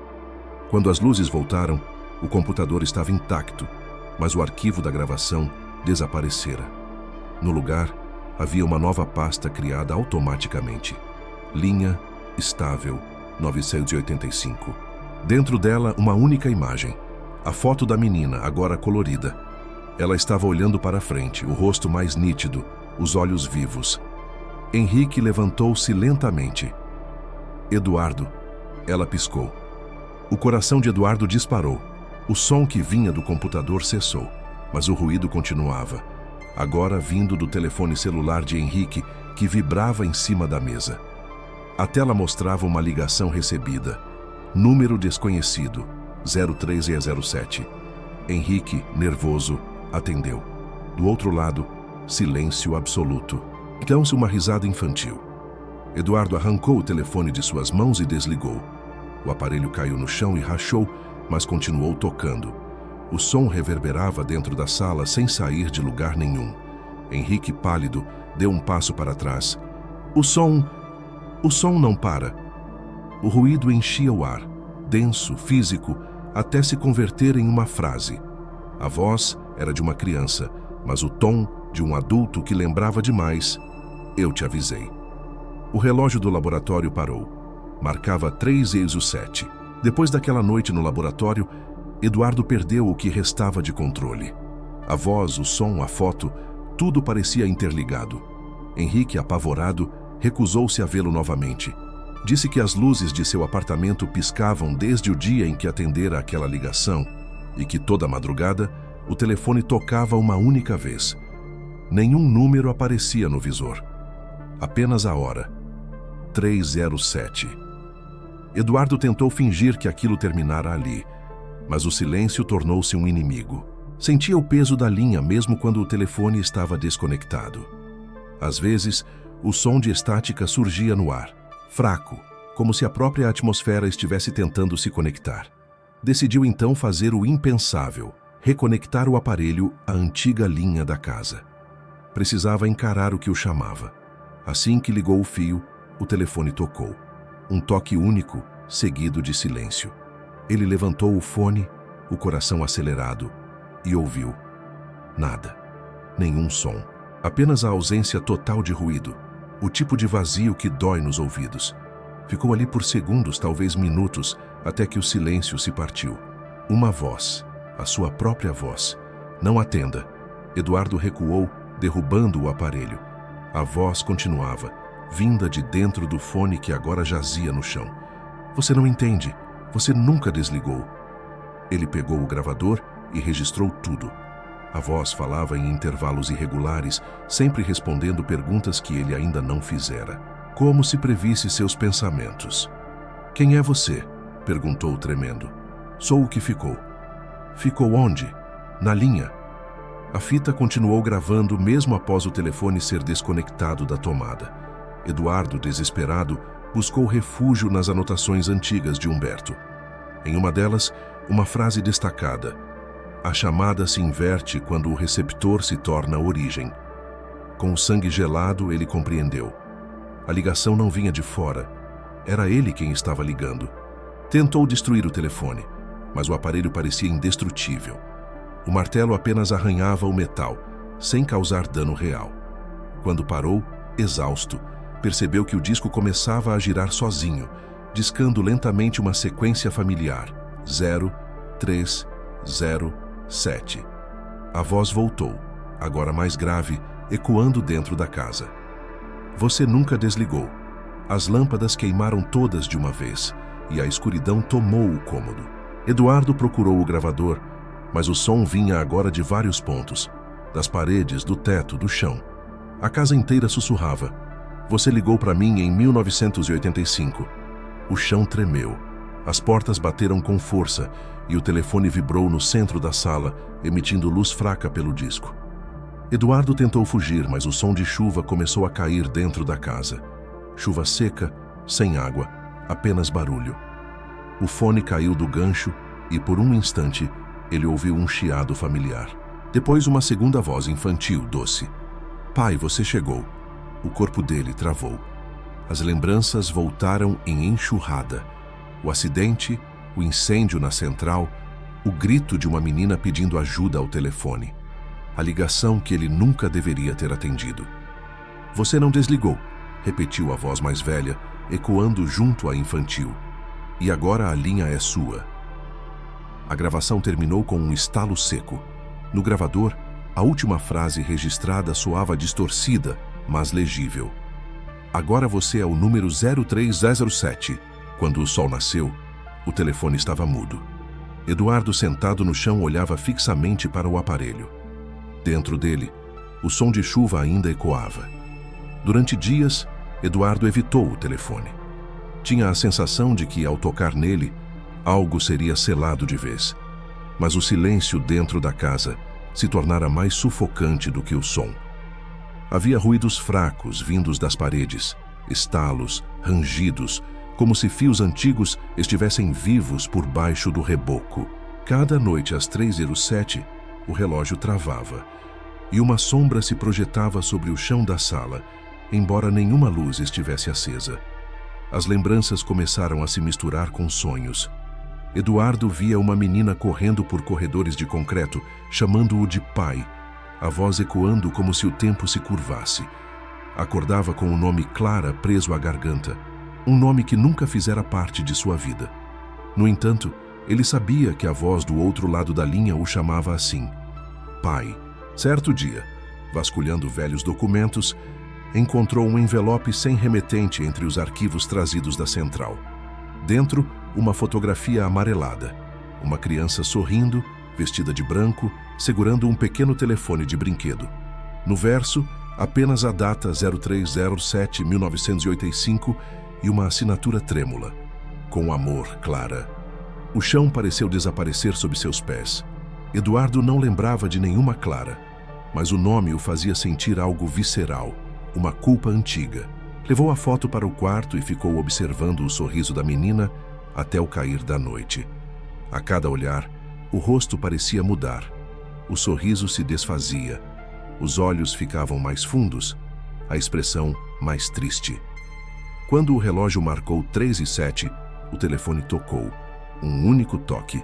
Quando as luzes voltaram, o computador estava intacto, mas o arquivo da gravação desaparecera. No lugar, havia uma nova pasta criada automaticamente. Linha estável 985. Dentro dela, uma única imagem. A foto da menina, agora colorida. Ela estava olhando para frente, o rosto mais nítido, os olhos vivos. Henrique levantou-se lentamente. Eduardo. Ela piscou. O coração de Eduardo disparou. O som que vinha do computador cessou, mas o ruído continuava, agora vindo do telefone celular de Henrique, que vibrava em cima da mesa. A tela mostrava uma ligação recebida. Número desconhecido, 0307. Henrique, nervoso, atendeu. Do outro lado, silêncio absoluto. Então-se uma risada infantil. Eduardo arrancou o telefone de suas mãos e desligou. O aparelho caiu no chão e rachou, mas continuou tocando. O som reverberava dentro da sala sem sair de lugar nenhum. Henrique, pálido, deu um passo para trás. O som não para. O ruído enchia o ar, denso, físico, até se converter em uma frase. A voz era de uma criança, mas o tom de um adulto que lembrava demais. Eu te avisei. O relógio do laboratório parou. Marcava 3:07. Depois daquela noite no laboratório, Eduardo perdeu o que restava de controle. A voz, o som, a foto, tudo parecia interligado. Henrique, apavorado, recusou-se a vê-lo novamente. Disse que as luzes de seu apartamento piscavam desde o dia em que atendera aquela ligação e que toda madrugada o telefone tocava uma única vez. Nenhum número aparecia no visor. Apenas a hora. 3:07. Eduardo tentou fingir que aquilo terminara ali, mas o silêncio tornou-se um inimigo. Sentia o peso da linha mesmo quando o telefone estava desconectado. Às vezes, o som de estática surgia no ar, fraco, como se a própria atmosfera estivesse tentando se conectar. Decidiu então fazer o impensável, reconectar o aparelho à antiga linha da casa. Precisava encarar o que o chamava. Assim que ligou o fio, o telefone tocou. Um toque único, seguido de silêncio. Ele levantou o fone, o coração acelerado, e ouviu. Nada. Nenhum som. Apenas a ausência total de ruído. O tipo de vazio que dói nos ouvidos. Ficou ali por segundos, talvez minutos, até que o silêncio se partiu. Uma voz, a sua própria voz. Não atenda. Eduardo recuou, derrubando o aparelho. A voz continuava, vinda de dentro do fone que agora jazia no chão. Você não entende. Você nunca desligou. Ele pegou o gravador e registrou tudo. A voz falava em intervalos irregulares, sempre respondendo perguntas que ele ainda não fizera. Como se previsse seus pensamentos. Quem é você? Perguntou tremendo. Sou o que ficou. Ficou onde? Na linha. A fita continuou gravando mesmo após o telefone ser desconectado da tomada. Eduardo, desesperado, buscou refúgio nas anotações antigas de Humberto. Em uma delas, uma frase destacada. A chamada se inverte quando o receptor se torna a origem. Com o sangue gelado, ele compreendeu. A ligação não vinha de fora. Era ele quem estava ligando. Tentou destruir o telefone, mas o aparelho parecia indestrutível. O martelo apenas arranhava o metal, sem causar dano real. Quando parou, exausto, percebeu que o disco começava a girar sozinho, discando lentamente uma sequência familiar. 0, 3, 0, 7. A voz voltou, agora mais grave, ecoando dentro da casa. Você nunca desligou. As lâmpadas queimaram todas de uma vez, e a escuridão tomou o cômodo. Eduardo procurou o gravador, mas o som vinha agora de vários pontos, das paredes, do teto, do chão. A casa inteira sussurrava. Você ligou para mim em 1985. O chão tremeu. As portas bateram com força e o telefone vibrou no centro da sala, emitindo luz fraca pelo disco. Eduardo tentou fugir, mas o som de chuva começou a cair dentro da casa. Chuva seca, sem água, apenas barulho. O fone caiu do gancho e, por um instante, ele ouviu um chiado familiar. Depois, uma segunda voz infantil, doce. Pai, você chegou. O corpo dele travou. As lembranças voltaram em enxurrada. O acidente, o incêndio na central, o grito de uma menina pedindo ajuda ao telefone. A ligação que ele nunca deveria ter atendido. Você não desligou, repetiu a voz mais velha, ecoando junto à infantil. E agora a linha é sua. A gravação terminou com um estalo seco. No gravador, a última frase registrada soava distorcida, mas legível. Agora você é o número 03007. Quando o sol nasceu, o telefone estava mudo. Eduardo, sentado no chão, olhava fixamente para o aparelho. Dentro dele, o som de chuva ainda ecoava. Durante dias, Eduardo evitou o telefone. Tinha a sensação de que, ao tocar nele, algo seria selado de vez. Mas o silêncio dentro da casa se tornara mais sufocante do que o som. Havia ruídos fracos vindos das paredes, estalos, rangidos, como se fios antigos estivessem vivos por baixo do reboco. Cada noite às 3h07, o relógio travava, e uma sombra se projetava sobre o chão da sala, embora nenhuma luz estivesse acesa. As lembranças começaram a se misturar com sonhos. Eduardo via uma menina correndo por corredores de concreto, chamando-o de pai, a voz ecoando como se o tempo se curvasse. Acordava com o nome Clara preso à garganta, um nome que nunca fizera parte de sua vida. No entanto, ele sabia que a voz do outro lado da linha o chamava assim, pai. Certo dia, vasculhando velhos documentos, encontrou um envelope sem remetente entre os arquivos trazidos da central. Dentro, uma fotografia amarelada. Uma criança sorrindo, vestida de branco, segurando um pequeno telefone de brinquedo. No verso, apenas a data 0307-1985 e uma assinatura trêmula. Com amor, Clara. O chão pareceu desaparecer sob seus pés. Eduardo não lembrava de nenhuma Clara, mas o nome o fazia sentir algo visceral, uma culpa antiga. Levou a foto para o quarto e ficou observando o sorriso da menina até o cair da noite. A cada olhar, o rosto parecia mudar. O sorriso se desfazia. Os olhos ficavam mais fundos, a expressão mais triste. Quando o relógio marcou 3h07, o telefone tocou. Um único toque.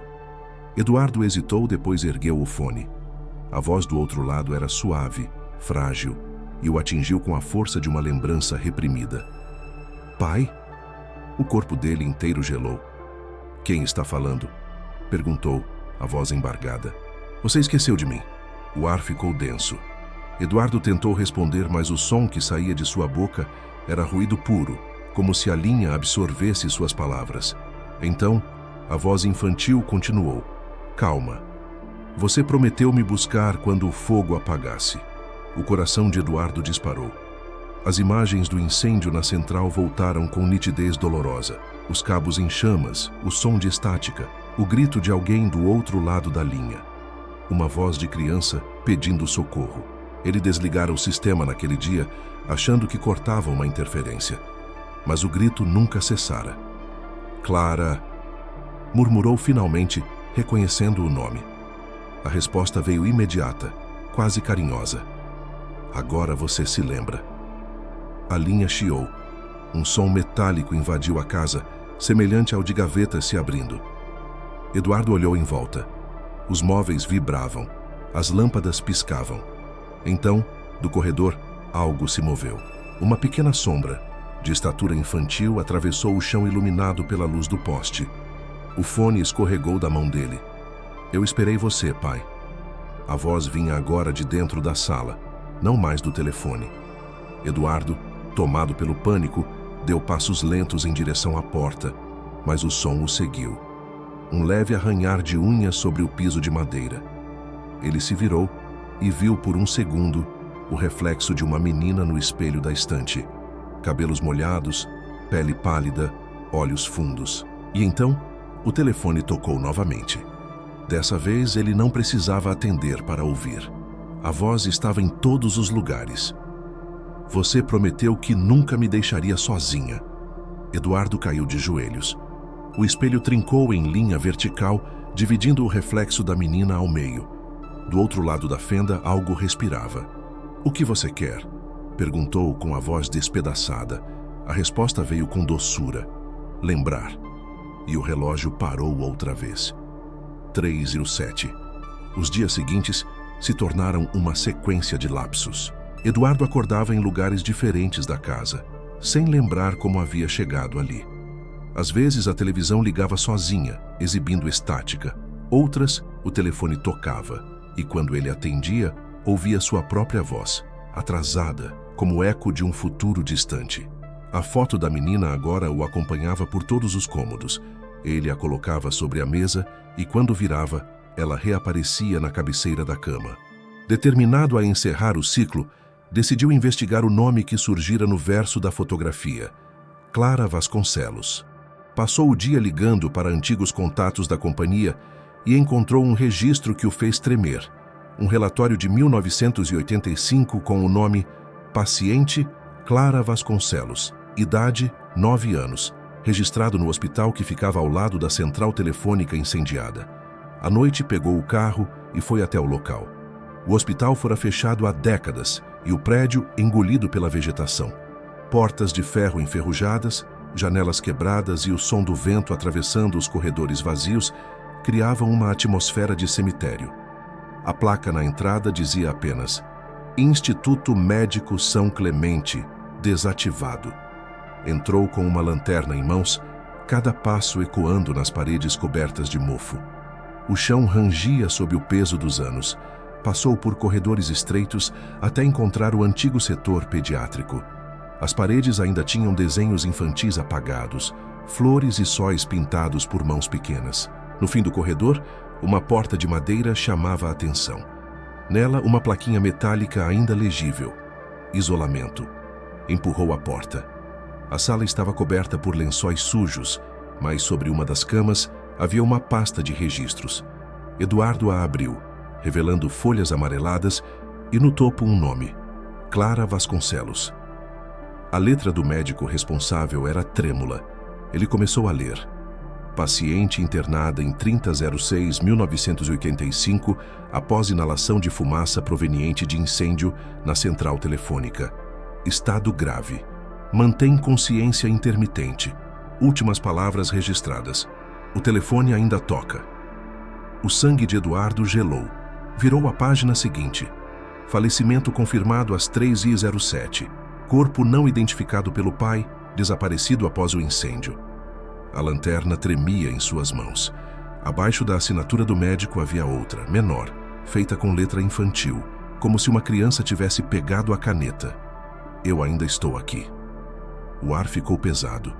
Eduardo hesitou, depois ergueu o fone. A voz do outro lado era suave, frágil, e o atingiu com a força de uma lembrança reprimida. Pai? O corpo dele inteiro gelou. Quem está falando? Perguntou, a voz embargada. Você esqueceu de mim. O ar ficou denso. Eduardo tentou responder, mas o som que saía de sua boca era ruído puro, como se a linha absorvesse suas palavras. Então, a voz infantil continuou. Calma. Você prometeu me buscar quando o fogo apagasse. O coração de Eduardo disparou. As imagens do incêndio na central voltaram com nitidez dolorosa. Os cabos em chamas, o som de estática, o grito de alguém do outro lado da linha. Uma voz de criança pedindo socorro. Ele desligara o sistema naquele dia, achando que cortava uma interferência. Mas o grito nunca cessara. Clara, murmurou finalmente, reconhecendo o nome. A resposta veio imediata, quase carinhosa. Agora você se lembra. A linha chiou. Um som metálico invadiu a casa, semelhante ao de gavetas se abrindo. Eduardo olhou em volta. Os móveis vibravam. As lâmpadas piscavam. Então, do corredor, algo se moveu. Uma pequena sombra, de estatura infantil, atravessou o chão iluminado pela luz do poste. O fone escorregou da mão dele. Eu esperei você, pai. A voz vinha agora de dentro da sala, não mais do telefone. Eduardo, tomado pelo pânico, deu passos lentos em direção à porta, mas o som o seguiu. Um leve arranhar de unhas sobre o piso de madeira. Ele se virou e viu por um segundo o reflexo de uma menina no espelho da estante. Cabelos molhados, pele pálida, olhos fundos. E então, o telefone tocou novamente. Dessa vez, ele não precisava atender para ouvir. A voz estava em todos os lugares. Você prometeu que nunca me deixaria sozinha. Eduardo caiu de joelhos. O espelho trincou em linha vertical, dividindo o reflexo da menina ao meio. Do outro lado da fenda, algo respirava. O que você quer? Perguntou com a voz despedaçada. A resposta veio com doçura. Lembrar. E o relógio parou outra vez. 3h07. Os dias seguintes se tornaram uma sequência de lapsos. Eduardo acordava em lugares diferentes da casa, sem lembrar como havia chegado ali. Às vezes a televisão ligava sozinha, exibindo estática. Outras, o telefone tocava, e quando ele atendia, ouvia sua própria voz, atrasada, como eco de um futuro distante. A foto da menina agora o acompanhava por todos os cômodos. Ele a colocava sobre a mesa e, quando virava, ela reaparecia na cabeceira da cama. Determinado a encerrar o ciclo, decidiu investigar o nome que surgira no verso da fotografia: Clara Vasconcelos. Passou o dia ligando para antigos contatos da companhia e encontrou um registro que o fez tremer. Um relatório de 1985 com o nome Paciente Clara Vasconcelos, idade 9 anos, registrado no hospital que ficava ao lado da central telefônica incendiada. À noite pegou o carro e foi até o local. O hospital fora fechado há décadas e o prédio engolido pela vegetação. Portas de ferro enferrujadas, janelas quebradas e o som do vento atravessando os corredores vazios criavam uma atmosfera de cemitério. A placa na entrada dizia apenas: Instituto Médico São Clemente, desativado. Entrou com uma lanterna em mãos, cada passo ecoando nas paredes cobertas de mofo. O chão rangia sob o peso dos anos. Passou por corredores estreitos até encontrar o antigo setor pediátrico. As paredes ainda tinham desenhos infantis apagados, flores e sóis pintados por mãos pequenas. No fim do corredor, uma porta de madeira chamava a atenção. Nela, uma plaquinha metálica ainda legível: isolamento. Empurrou a porta. A sala estava coberta por lençóis sujos, mas sobre uma das camas havia uma pasta de registros. Eduardo a abriu, revelando folhas amareladas e no topo um nome: Clara Vasconcelos. A letra do médico responsável era trêmula. Ele começou a ler: paciente internada em 30/06/1985 após inalação de fumaça proveniente de incêndio na central telefônica. Estado grave. Mantém consciência intermitente. Últimas palavras registradas. O telefone ainda toca. O sangue de Eduardo gelou. Virou a página seguinte: falecimento confirmado às 3h07. Corpo não identificado pelo pai, desaparecido após o incêndio. A lanterna tremia em suas mãos. Abaixo da assinatura do médico havia outra, menor, feita com letra infantil, como se uma criança tivesse pegado a caneta: Eu ainda estou aqui. O ar ficou pesado.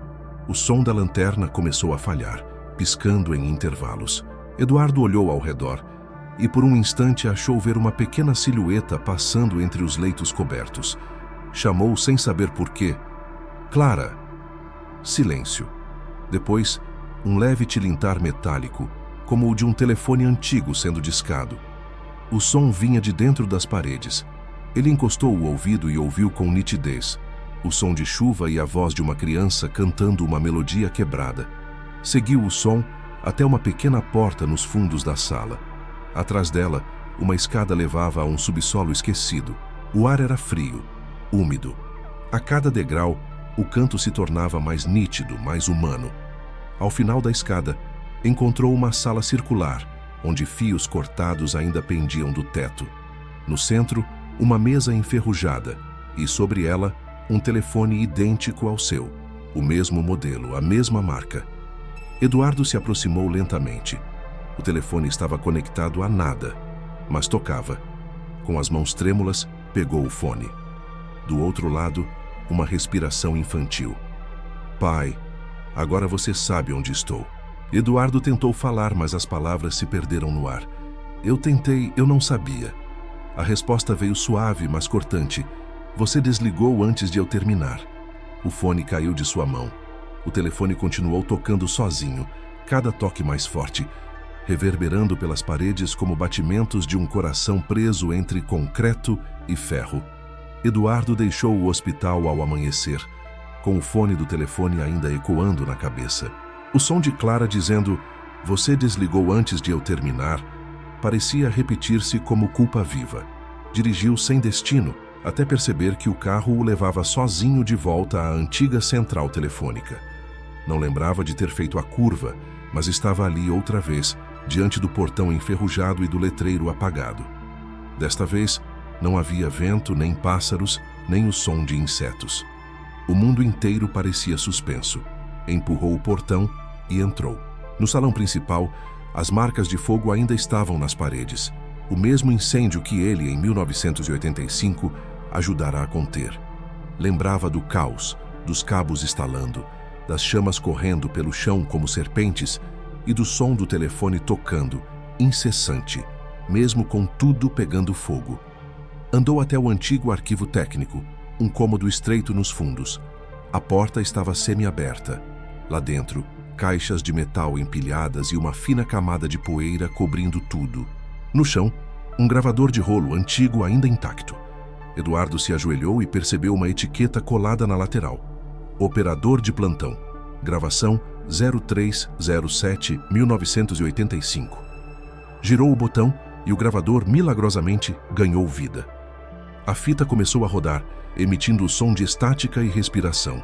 O som da lanterna começou a falhar, piscando em intervalos. Eduardo olhou ao redor e por um instante achou ver uma pequena silhueta passando entre os leitos cobertos. Chamou sem saber por quê: Clara! Silêncio. Depois, um leve tilintar metálico, como o de um telefone antigo sendo discado. O som vinha de dentro das paredes. Ele encostou o ouvido e ouviu com nitidez o som de chuva e a voz de uma criança cantando uma melodia quebrada. Seguiu o som até uma pequena porta nos fundos da sala. Atrás dela, uma escada levava a um subsolo esquecido. O ar era frio, úmido. A cada degrau, o canto se tornava mais nítido, mais humano. Ao final da escada, encontrou uma sala circular, onde fios cortados ainda pendiam do teto. No centro, uma mesa enferrujada e, sobre ela, um telefone idêntico ao seu. O mesmo modelo, a mesma marca. Eduardo se aproximou lentamente. O telefone estava conectado a nada, mas tocava. Com as mãos trêmulas, pegou o fone. Do outro lado, uma respiração infantil. Pai, agora você sabe onde estou. Eduardo tentou falar, mas as palavras se perderam no ar. Eu tentei, eu não sabia. A resposta veio suave, mas cortante. Você desligou antes de eu terminar. O fone caiu de sua mão. O telefone continuou tocando sozinho, cada toque mais forte, reverberando pelas paredes como batimentos de um coração preso entre concreto e ferro. Eduardo deixou o hospital ao amanhecer, com o fone do telefone ainda ecoando na cabeça. O som de Clara dizendo: "Você desligou antes de eu terminar", parecia repetir-se como culpa viva. Dirigiu sem destino, até perceber que o carro o levava sozinho de volta à antiga central telefônica. Não lembrava de ter feito a curva, mas estava ali outra vez, diante do portão enferrujado e do letreiro apagado. Desta vez, não havia vento, nem pássaros, nem o som de insetos. O mundo inteiro parecia suspenso. Empurrou o portão e entrou. No salão principal, as marcas de fogo ainda estavam nas paredes. O mesmo incêndio que ele, em 1985, ajudara a conter. Lembrava do caos, dos cabos estalando, das chamas correndo pelo chão como serpentes e do som do telefone tocando, incessante, mesmo com tudo pegando fogo. Andou até o antigo arquivo técnico, um cômodo estreito nos fundos. A porta estava semi-aberta. Lá dentro, caixas de metal empilhadas e uma fina camada de poeira cobrindo tudo. No chão, um gravador de rolo antigo ainda intacto. Eduardo se ajoelhou e percebeu uma etiqueta colada na lateral. Operador de plantão. Gravação 0307-1985. Girou o botão e o gravador milagrosamente ganhou vida. A fita começou a rodar, emitindo o som de estática e respiração.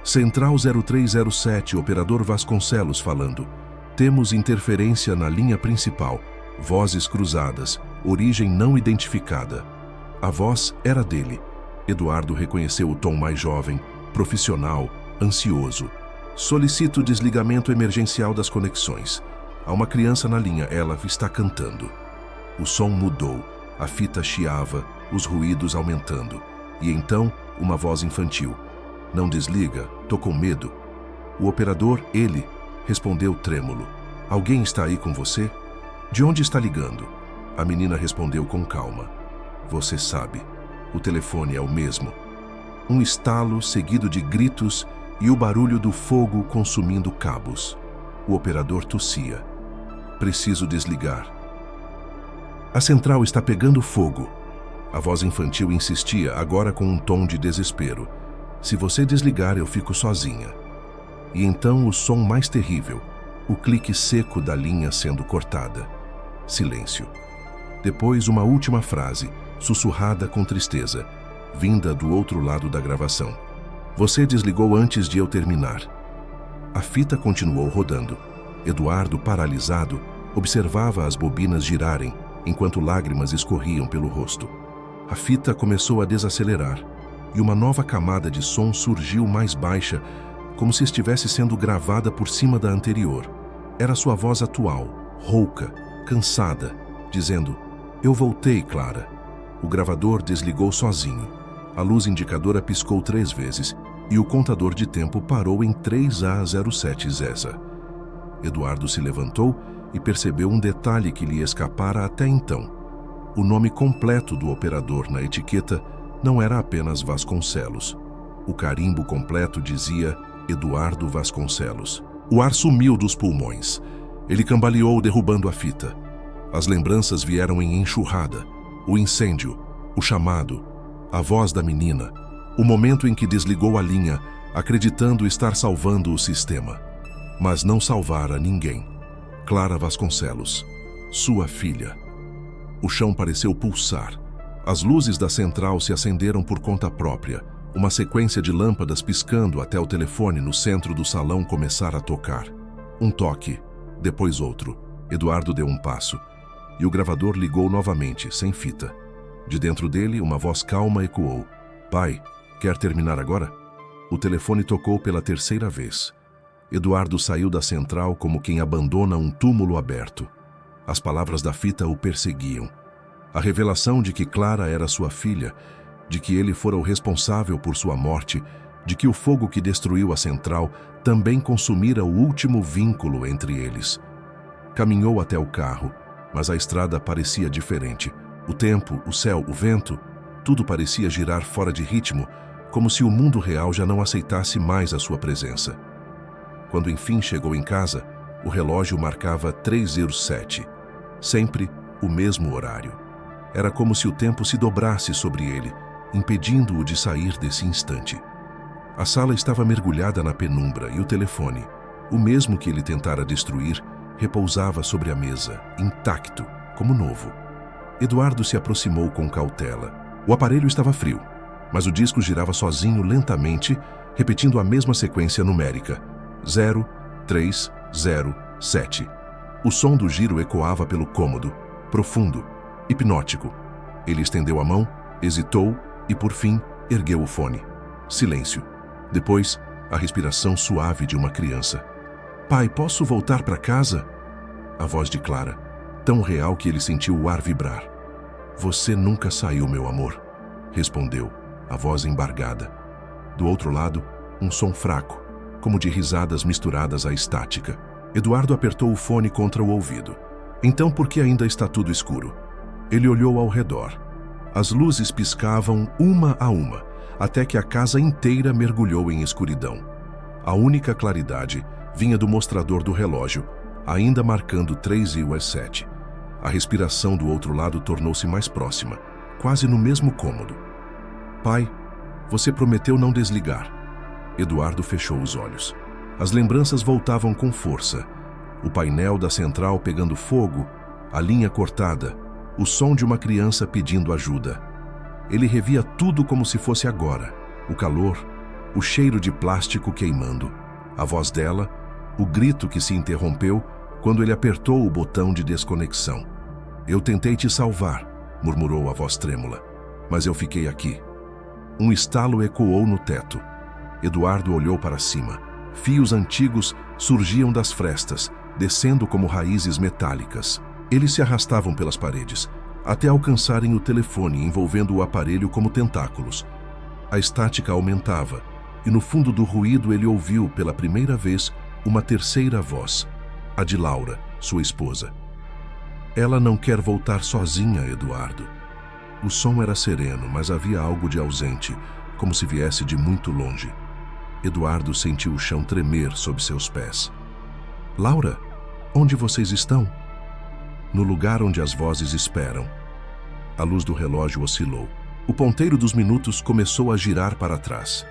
Central 0307, operador Vasconcelos falando. Temos interferência na linha principal. Vozes cruzadas, origem não identificada. A voz era dele. Eduardo reconheceu o tom mais jovem, profissional, ansioso. Solicito desligamento emergencial das conexões. Há uma criança na linha, ela está cantando. O som mudou, a fita chiava, os ruídos aumentando. E então, uma voz infantil. Não desliga, tô com medo. O operador, ele, respondeu trêmulo. Alguém está aí com você? De onde está ligando? A menina respondeu com calma. Você sabe, o telefone é o mesmo. Um estalo seguido de gritos e o barulho do fogo consumindo cabos. O operador tossia. Preciso desligar. A central está pegando fogo. A voz infantil insistia, agora com um tom de desespero. Se você desligar, eu fico sozinha. E então o som mais terrível, o clique seco da linha sendo cortada. Silêncio. Depois uma última frase, sussurrada com tristeza, vinda do outro lado da gravação. Você desligou antes de eu terminar. A fita continuou rodando. Eduardo, paralisado, observava as bobinas girarem, enquanto lágrimas escorriam pelo rosto. A fita começou a desacelerar, e uma nova camada de som surgiu mais baixa, como se estivesse sendo gravada por cima da anterior. Era sua voz atual, rouca, cansada, dizendo: Eu voltei, Clara. O gravador desligou sozinho. A luz indicadora piscou 3 vezes e o contador de tempo parou em 3A07 Zesa. Eduardo se levantou e percebeu um detalhe que lhe escapara até então. O nome completo do operador na etiqueta não era apenas Vasconcelos. O carimbo completo dizia Eduardo Vasconcelos. O ar sumiu dos pulmões. Ele cambaleou derrubando a fita. As lembranças vieram em enxurrada. O incêndio, o chamado, a voz da menina, o momento em que desligou a linha, acreditando estar salvando o sistema. Mas não salvara ninguém. Clara Vasconcelos, sua filha. O chão pareceu pulsar. As luzes da central se acenderam por conta própria, uma sequência de lâmpadas piscando até o telefone no centro do salão começar a tocar. Um toque, depois outro. Eduardo deu um passo, e o gravador ligou novamente, sem fita. De dentro dele, uma voz calma ecoou. Pai, quer terminar agora? O telefone tocou pela 3ª vez. Eduardo saiu da central como quem abandona um túmulo aberto. As palavras da fita o perseguiam. A revelação de que Clara era sua filha, de que ele fora o responsável por sua morte, de que o fogo que destruiu a central também consumira o último vínculo entre eles. Caminhou até o carro, mas a estrada parecia diferente. O tempo, o céu, o vento, tudo parecia girar fora de ritmo, como se o mundo real já não aceitasse mais a sua presença. Quando enfim chegou em casa, o relógio marcava 3h07. Sempre o mesmo horário. Era como se o tempo se dobrasse sobre ele, impedindo-o de sair desse instante. A sala estava mergulhada na penumbra e o telefone, o mesmo que ele tentara destruir, repousava sobre a mesa, intacto, como novo. Eduardo se aproximou com cautela. O aparelho estava frio, mas o disco girava sozinho lentamente, repetindo a mesma sequência numérica. 0307. O som do giro ecoava pelo cômodo, profundo, hipnótico. Ele estendeu a mão, hesitou e, por fim, ergueu o fone. Silêncio. Depois, a respiração suave de uma criança. Pai, posso voltar para casa? A voz de Clara, tão real que ele sentiu o ar vibrar. Você nunca saiu, meu amor, respondeu, a voz embargada. Do outro lado, Um som fraco, como de risadas misturadas à estática. Eduardo apertou o fone contra o ouvido. Então, por que ainda está tudo escuro? Ele olhou ao redor. As luzes piscavam uma a uma, até que a casa inteira mergulhou em escuridão. A única claridade vinha do mostrador do relógio, ainda marcando 3h07. A respiração do outro lado tornou-se mais próxima, quase no mesmo cômodo. Pai, você prometeu não desligar. Eduardo fechou os olhos. As lembranças voltavam com força. O painel da central pegando fogo, a linha cortada, o som de uma criança pedindo ajuda. Ele revia tudo como se fosse agora. O calor, o cheiro de plástico queimando, a voz dela, o grito que se interrompeu quando ele apertou o botão de desconexão. Eu tentei te salvar, murmurou a voz trêmula, mas eu fiquei aqui. Um estalo ecoou no teto. Eduardo olhou para cima. Fios antigos surgiam das frestas, descendo como raízes metálicas. Eles se arrastavam pelas paredes, até alcançarem o telefone, envolvendo o aparelho como tentáculos. A estática aumentava, e no fundo do ruído ele ouviu, pela primeira vez, uma terceira voz, a de Laura, sua esposa. Ela não quer voltar sozinha, Eduardo. O som era sereno, mas havia algo de ausente, como se viesse de muito longe. Eduardo sentiu o chão tremer sob seus pés. Laura, onde vocês estão? No lugar onde as vozes esperam. A luz do relógio oscilou. O ponteiro dos minutos começou a girar para trás.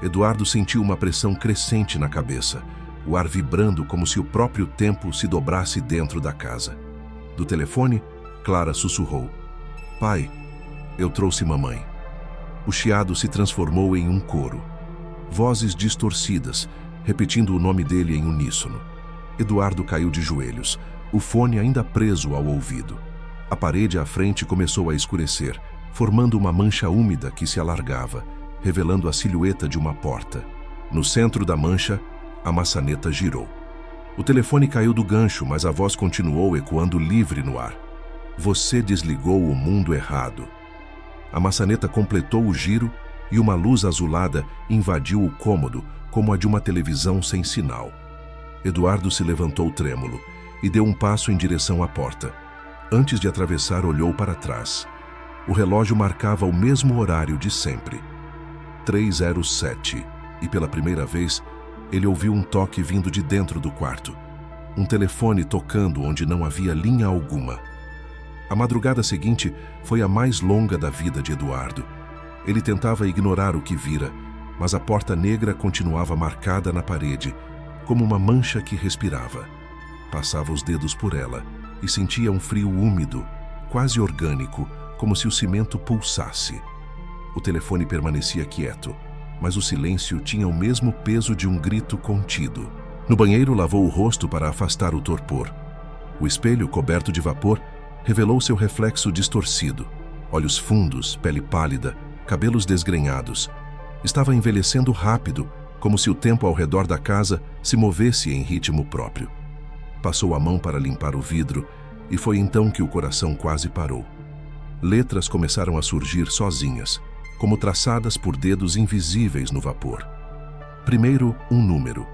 Eduardo sentiu uma pressão crescente na cabeça, o ar vibrando como se o próprio tempo se dobrasse dentro da casa. Do telefone, Clara sussurrou. Pai, eu trouxe mamãe. O chiado se transformou em um coro. Vozes distorcidas, repetindo o nome dele em uníssono. Eduardo caiu de joelhos, o fone ainda preso ao ouvido. A parede à frente começou a escurecer, formando uma mancha úmida que se alargava, revelando a silhueta de uma porta. No centro da mancha, a maçaneta girou. O telefone caiu do gancho, mas a voz continuou ecoando livre no ar. Você desligou o mundo errado. A maçaneta completou o giro e uma luz azulada invadiu o cômodo como a de uma televisão sem sinal. Eduardo se levantou trêmulo e deu um passo em direção à porta. Antes de atravessar, olhou para trás. O relógio marcava o mesmo horário de sempre. 3h07. E pela primeira vez, ele ouviu um toque vindo de dentro do quarto. Um telefone tocando onde não havia linha alguma. A madrugada seguinte foi a mais longa da vida de Eduardo. Ele tentava ignorar o que vira, mas a porta negra continuava marcada na parede, como uma mancha que respirava. Passava os dedos por ela e sentia um frio úmido, quase orgânico, como se o cimento pulsasse. O telefone permanecia quieto, mas o silêncio tinha o mesmo peso de um grito contido. No banheiro, lavou o rosto para afastar o torpor. O espelho, coberto de vapor, revelou seu reflexo distorcido. Olhos fundos, pele pálida, cabelos desgrenhados. Estava envelhecendo rápido, como se o tempo ao redor da casa se movesse em ritmo próprio. Passou a mão para limpar o vidro e foi então que o coração quase parou. Letras começaram a surgir sozinhas, como traçadas por dedos invisíveis no vapor. Primeiro, um número,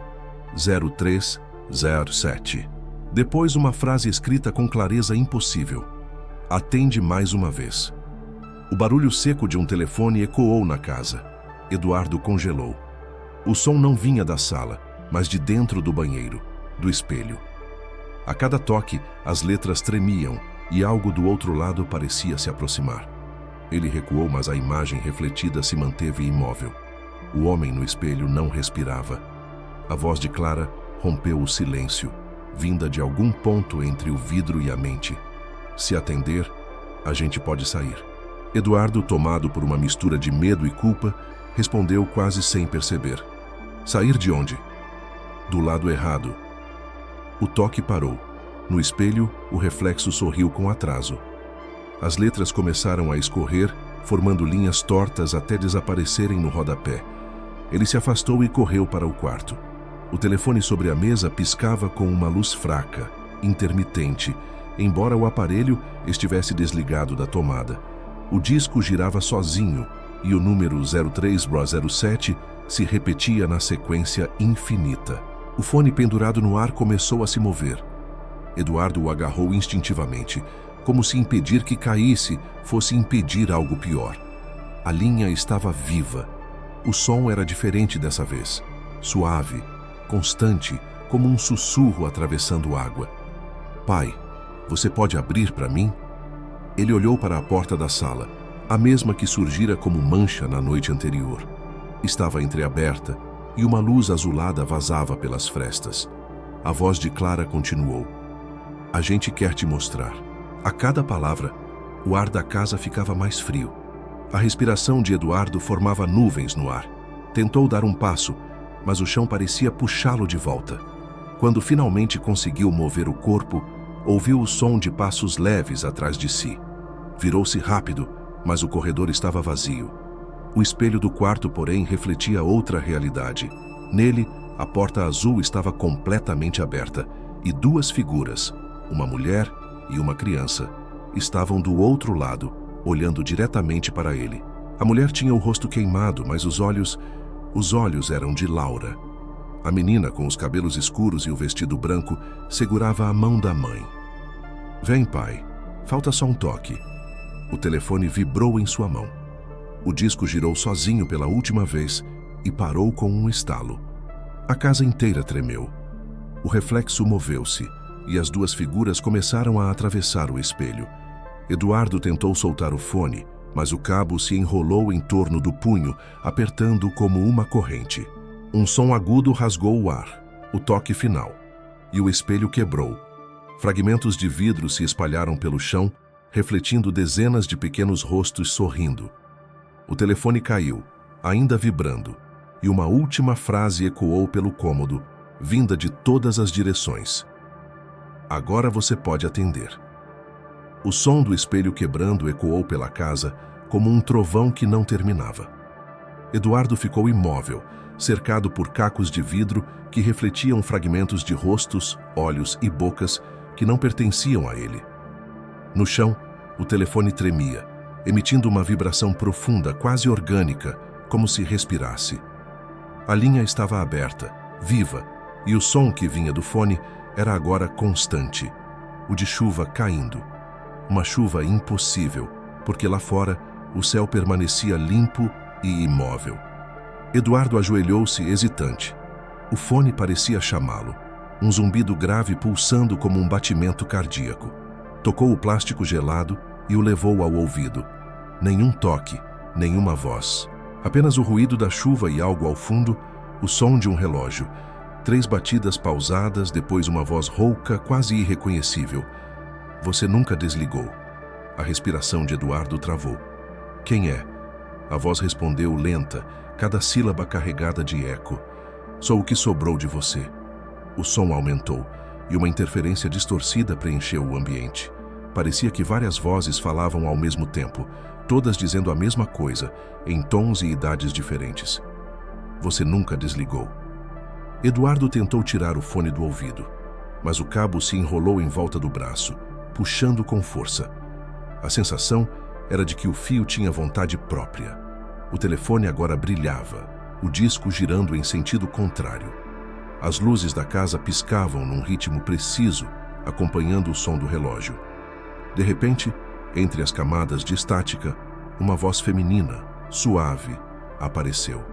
0307. Depois, uma frase escrita com clareza impossível. Atende mais uma vez. O barulho seco de um telefone ecoou na casa. Eduardo congelou. O som não vinha da sala, mas de dentro do banheiro, do espelho. A cada toque, as letras tremiam e algo do outro lado parecia se aproximar. Ele recuou, mas a imagem refletida se manteve imóvel. O homem no espelho não respirava. A voz de Clara rompeu o silêncio, vinda de algum ponto entre o vidro e a mente. Se atender, a gente pode sair. Eduardo, tomado por uma mistura de medo e culpa, respondeu quase sem perceber. Sair de onde? Do lado errado. O toque parou. No espelho, o reflexo sorriu com atraso. As letras começaram a escorrer, formando linhas tortas até desaparecerem no rodapé. Ele se afastou e correu para o quarto. O telefone sobre a mesa piscava com uma luz fraca, intermitente, embora o aparelho estivesse desligado da tomada. O disco girava sozinho e o número 0307 se repetia na sequência infinita. O fone pendurado no ar começou a se mover. Eduardo o agarrou instintivamente, como se impedir que caísse fosse impedir algo pior. A linha estava viva. O som era diferente dessa vez. Suave, constante, como um sussurro atravessando água. Pai, você pode abrir para mim? Ele olhou para a porta da sala, a mesma que surgira como mancha na noite anterior. Estava entreaberta e uma luz azulada vazava pelas frestas. A voz de Clara continuou. A gente quer te mostrar. A cada palavra, o ar da casa ficava mais frio. A respiração de Eduardo formava nuvens no ar. Tentou dar um passo, mas o chão parecia puxá-lo de volta. Quando finalmente conseguiu mover o corpo, ouviu o som de passos leves atrás de si. Virou-se rápido, mas o corredor estava vazio. O espelho do quarto, porém, refletia outra realidade. Nele, a porta azul estava completamente aberta e duas figuras, uma mulher e uma criança, estavam do outro lado, olhando diretamente para ele. A mulher tinha o rosto queimado, mas os olhos eram de Laura. A menina, com os cabelos escuros e o vestido branco, segurava a mão da mãe. Vem, pai. Falta só um toque. O telefone vibrou em sua mão. O disco girou sozinho pela última vez e parou com um estalo. A casa inteira tremeu. O reflexo moveu-se e as duas figuras começaram a atravessar o espelho. Eduardo tentou soltar o fone, mas o cabo se enrolou em torno do punho, apertando como uma corrente. Um som agudo rasgou o ar, o toque final, e o espelho quebrou. Fragmentos de vidro se espalharam pelo chão, refletindo dezenas de pequenos rostos sorrindo. O telefone caiu, ainda vibrando, e uma última frase ecoou pelo cômodo, vinda de todas as direções. Agora você pode atender. O som do espelho quebrando ecoou pela casa como um trovão que não terminava. Eduardo ficou imóvel, cercado por cacos de vidro que refletiam fragmentos de rostos, olhos e bocas que não pertenciam a ele. No chão, o telefone tremia, emitindo uma vibração profunda, quase orgânica, como se respirasse. A linha estava aberta, viva, e o som que vinha do fone era agora constante, o de chuva caindo. Uma chuva impossível, porque lá fora o céu permanecia limpo e imóvel. Eduardo ajoelhou-se hesitante. O fone parecia chamá-lo, um zumbido grave pulsando como um batimento cardíaco. Tocou o plástico gelado e o levou ao ouvido. Nenhum toque, nenhuma voz. Apenas o ruído da chuva e algo ao fundo, o som de um relógio. 3 batidas pausadas, depois uma voz rouca, quase irreconhecível. Você nunca desligou. A respiração de Eduardo travou. Quem é? A voz respondeu lenta, cada sílaba carregada de eco. Sou o que sobrou de você. O som aumentou e uma interferência distorcida preencheu o ambiente. Parecia que várias vozes falavam ao mesmo tempo, todas dizendo a mesma coisa, em tons e idades diferentes. Você nunca desligou. Eduardo tentou tirar o fone do ouvido, mas o cabo se enrolou em volta do braço, puxando com força. A sensação era de que o fio tinha vontade própria. O telefone agora brilhava, o disco girando em sentido contrário. As luzes da casa piscavam num ritmo preciso, acompanhando o som do relógio. De repente, entre as camadas de estática, uma voz feminina, suave, apareceu.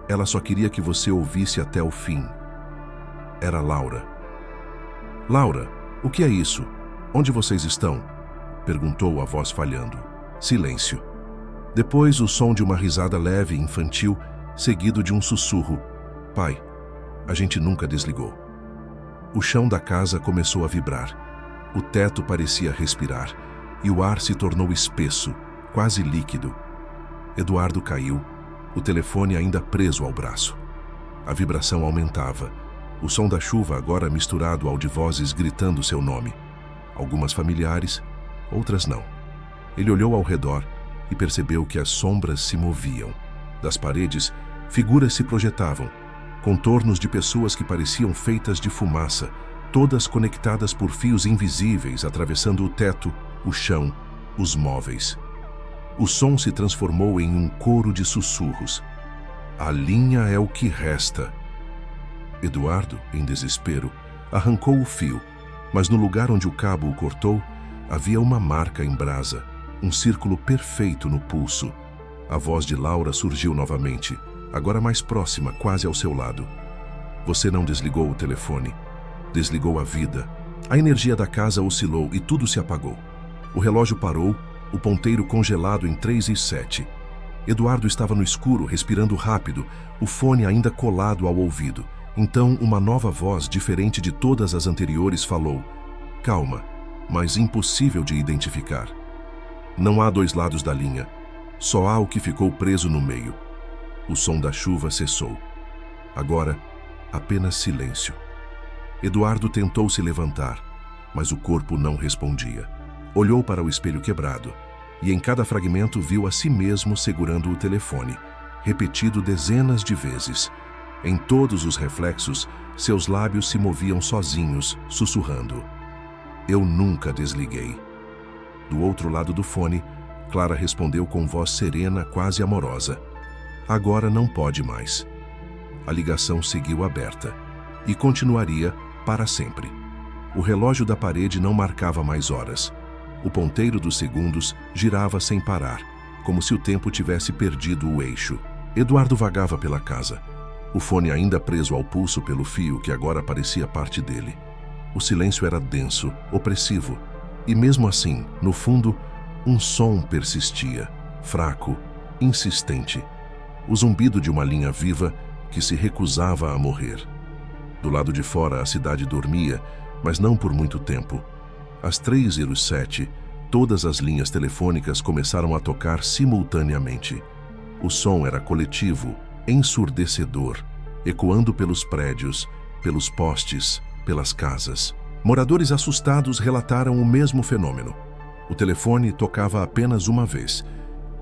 Ela só queria que você ouvisse até o fim. Era Laura. Laura, o que é isso? Onde vocês estão? Perguntou a voz falhando. Silêncio. Depois o som de uma risada leve e infantil, seguido de um sussurro. Pai, a gente nunca desligou. O chão da casa começou a vibrar. O teto parecia respirar e o ar se tornou espesso, quase líquido. Eduardo caiu, o telefone ainda preso ao braço. A vibração aumentava, o som da chuva agora misturado ao de vozes gritando seu nome. Algumas familiares, outras não. Ele olhou ao redor e percebeu que as sombras se moviam. Das paredes, figuras se projetavam, contornos de pessoas que pareciam feitas de fumaça, todas conectadas por fios invisíveis atravessando o teto, o chão, os móveis. O som se transformou em um coro de sussurros. A linha é o que resta. Eduardo, em desespero, arrancou o fio, mas no lugar onde o cabo o cortou, havia uma marca em brasa, um círculo perfeito no pulso. A voz de Laura surgiu novamente, agora mais próxima, quase ao seu lado. Você não desligou o telefone. Desligou a vida. A energia da casa oscilou e tudo se apagou. O relógio parou, o ponteiro congelado em 3:07. Eduardo estava no escuro, respirando rápido, o fone ainda colado ao ouvido. Então, uma nova voz, diferente de todas as anteriores, falou: calma, mas impossível de identificar. Não há dois lados da linha. Só há o que ficou preso no meio. O som da chuva cessou. Agora, apenas silêncio. Eduardo tentou se levantar, mas o corpo não respondia. Olhou para o espelho quebrado e em cada fragmento viu a si mesmo segurando o telefone, repetido dezenas de vezes. Em todos os reflexos, seus lábios se moviam sozinhos, sussurrando: eu nunca desliguei. Do outro lado do fone, Clara respondeu com voz serena, quase amorosa: agora não pode mais. A ligação seguiu aberta e continuaria para sempre. O relógio da parede não marcava mais horas. O ponteiro dos segundos girava sem parar, como se o tempo tivesse perdido o eixo. Eduardo vagava pela casa, o fone ainda preso ao pulso pelo fio que agora parecia parte dele. O silêncio era denso, opressivo, e mesmo assim, no fundo, um som persistia, fraco, insistente. O zumbido de uma linha viva que se recusava a morrer. Do lado de fora, a cidade dormia, mas não por muito tempo. Às 3:07, todas as linhas telefônicas começaram a tocar simultaneamente. O som era coletivo, ensurdecedor, ecoando pelos prédios, pelos postes, pelas casas. Moradores assustados relataram o mesmo fenômeno. O telefone tocava apenas uma vez,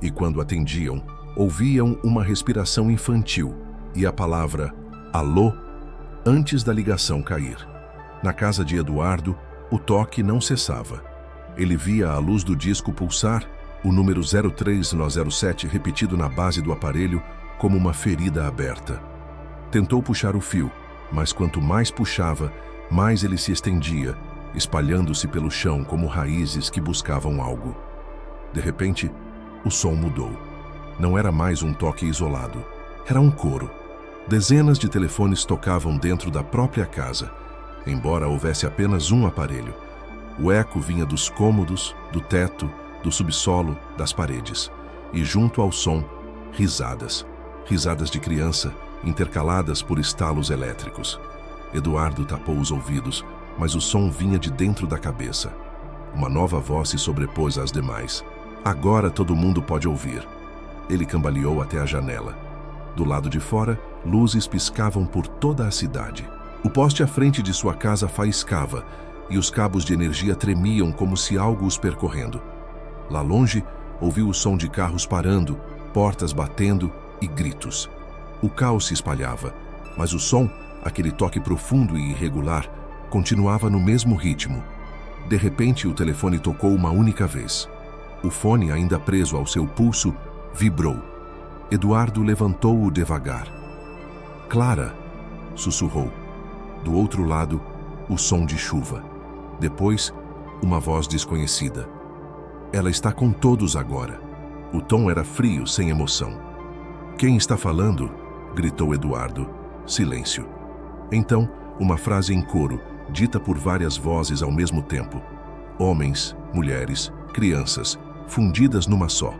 e quando atendiam, ouviam uma respiração infantil e a palavra alô antes da ligação cair. Na casa de Eduardo, o toque não cessava. Ele via a luz do disco pulsar, o número 03907 repetido na base do aparelho como uma ferida aberta. Tentou puxar o fio, mas quanto mais puxava, mais ele se estendia, espalhando-se pelo chão como raízes que buscavam algo. De repente, o som mudou. Não era mais um toque isolado. Era um coro. Dezenas de telefones tocavam dentro da própria casa, embora houvesse apenas um aparelho. O eco vinha dos cômodos, do teto, do subsolo, das paredes. E junto ao som, risadas. Risadas de criança, intercaladas por estalos elétricos. Eduardo tapou os ouvidos, mas o som vinha de dentro da cabeça. Uma nova voz se sobrepôs às demais. Agora todo mundo pode ouvir. Ele cambaleou até a janela. Do lado de fora, luzes piscavam por toda a cidade. O poste à frente de sua casa faiscava, e os cabos de energia tremiam como se algo os percorrendo. Lá longe, ouviu o som de carros parando, portas batendo e gritos. O caos se espalhava, mas o som, aquele toque profundo e irregular, continuava no mesmo ritmo. De repente, o telefone tocou uma única vez. O fone, ainda preso ao seu pulso, vibrou. Eduardo levantou-o devagar. Clara, sussurrou. Do outro lado, o som de chuva. Depois, uma voz desconhecida. Ela está com todos agora. O tom era frio, sem emoção. Quem está falando? Gritou Eduardo. Silêncio. Então, uma frase em coro, dita por várias vozes ao mesmo tempo. Homens, mulheres, crianças, fundidas numa só.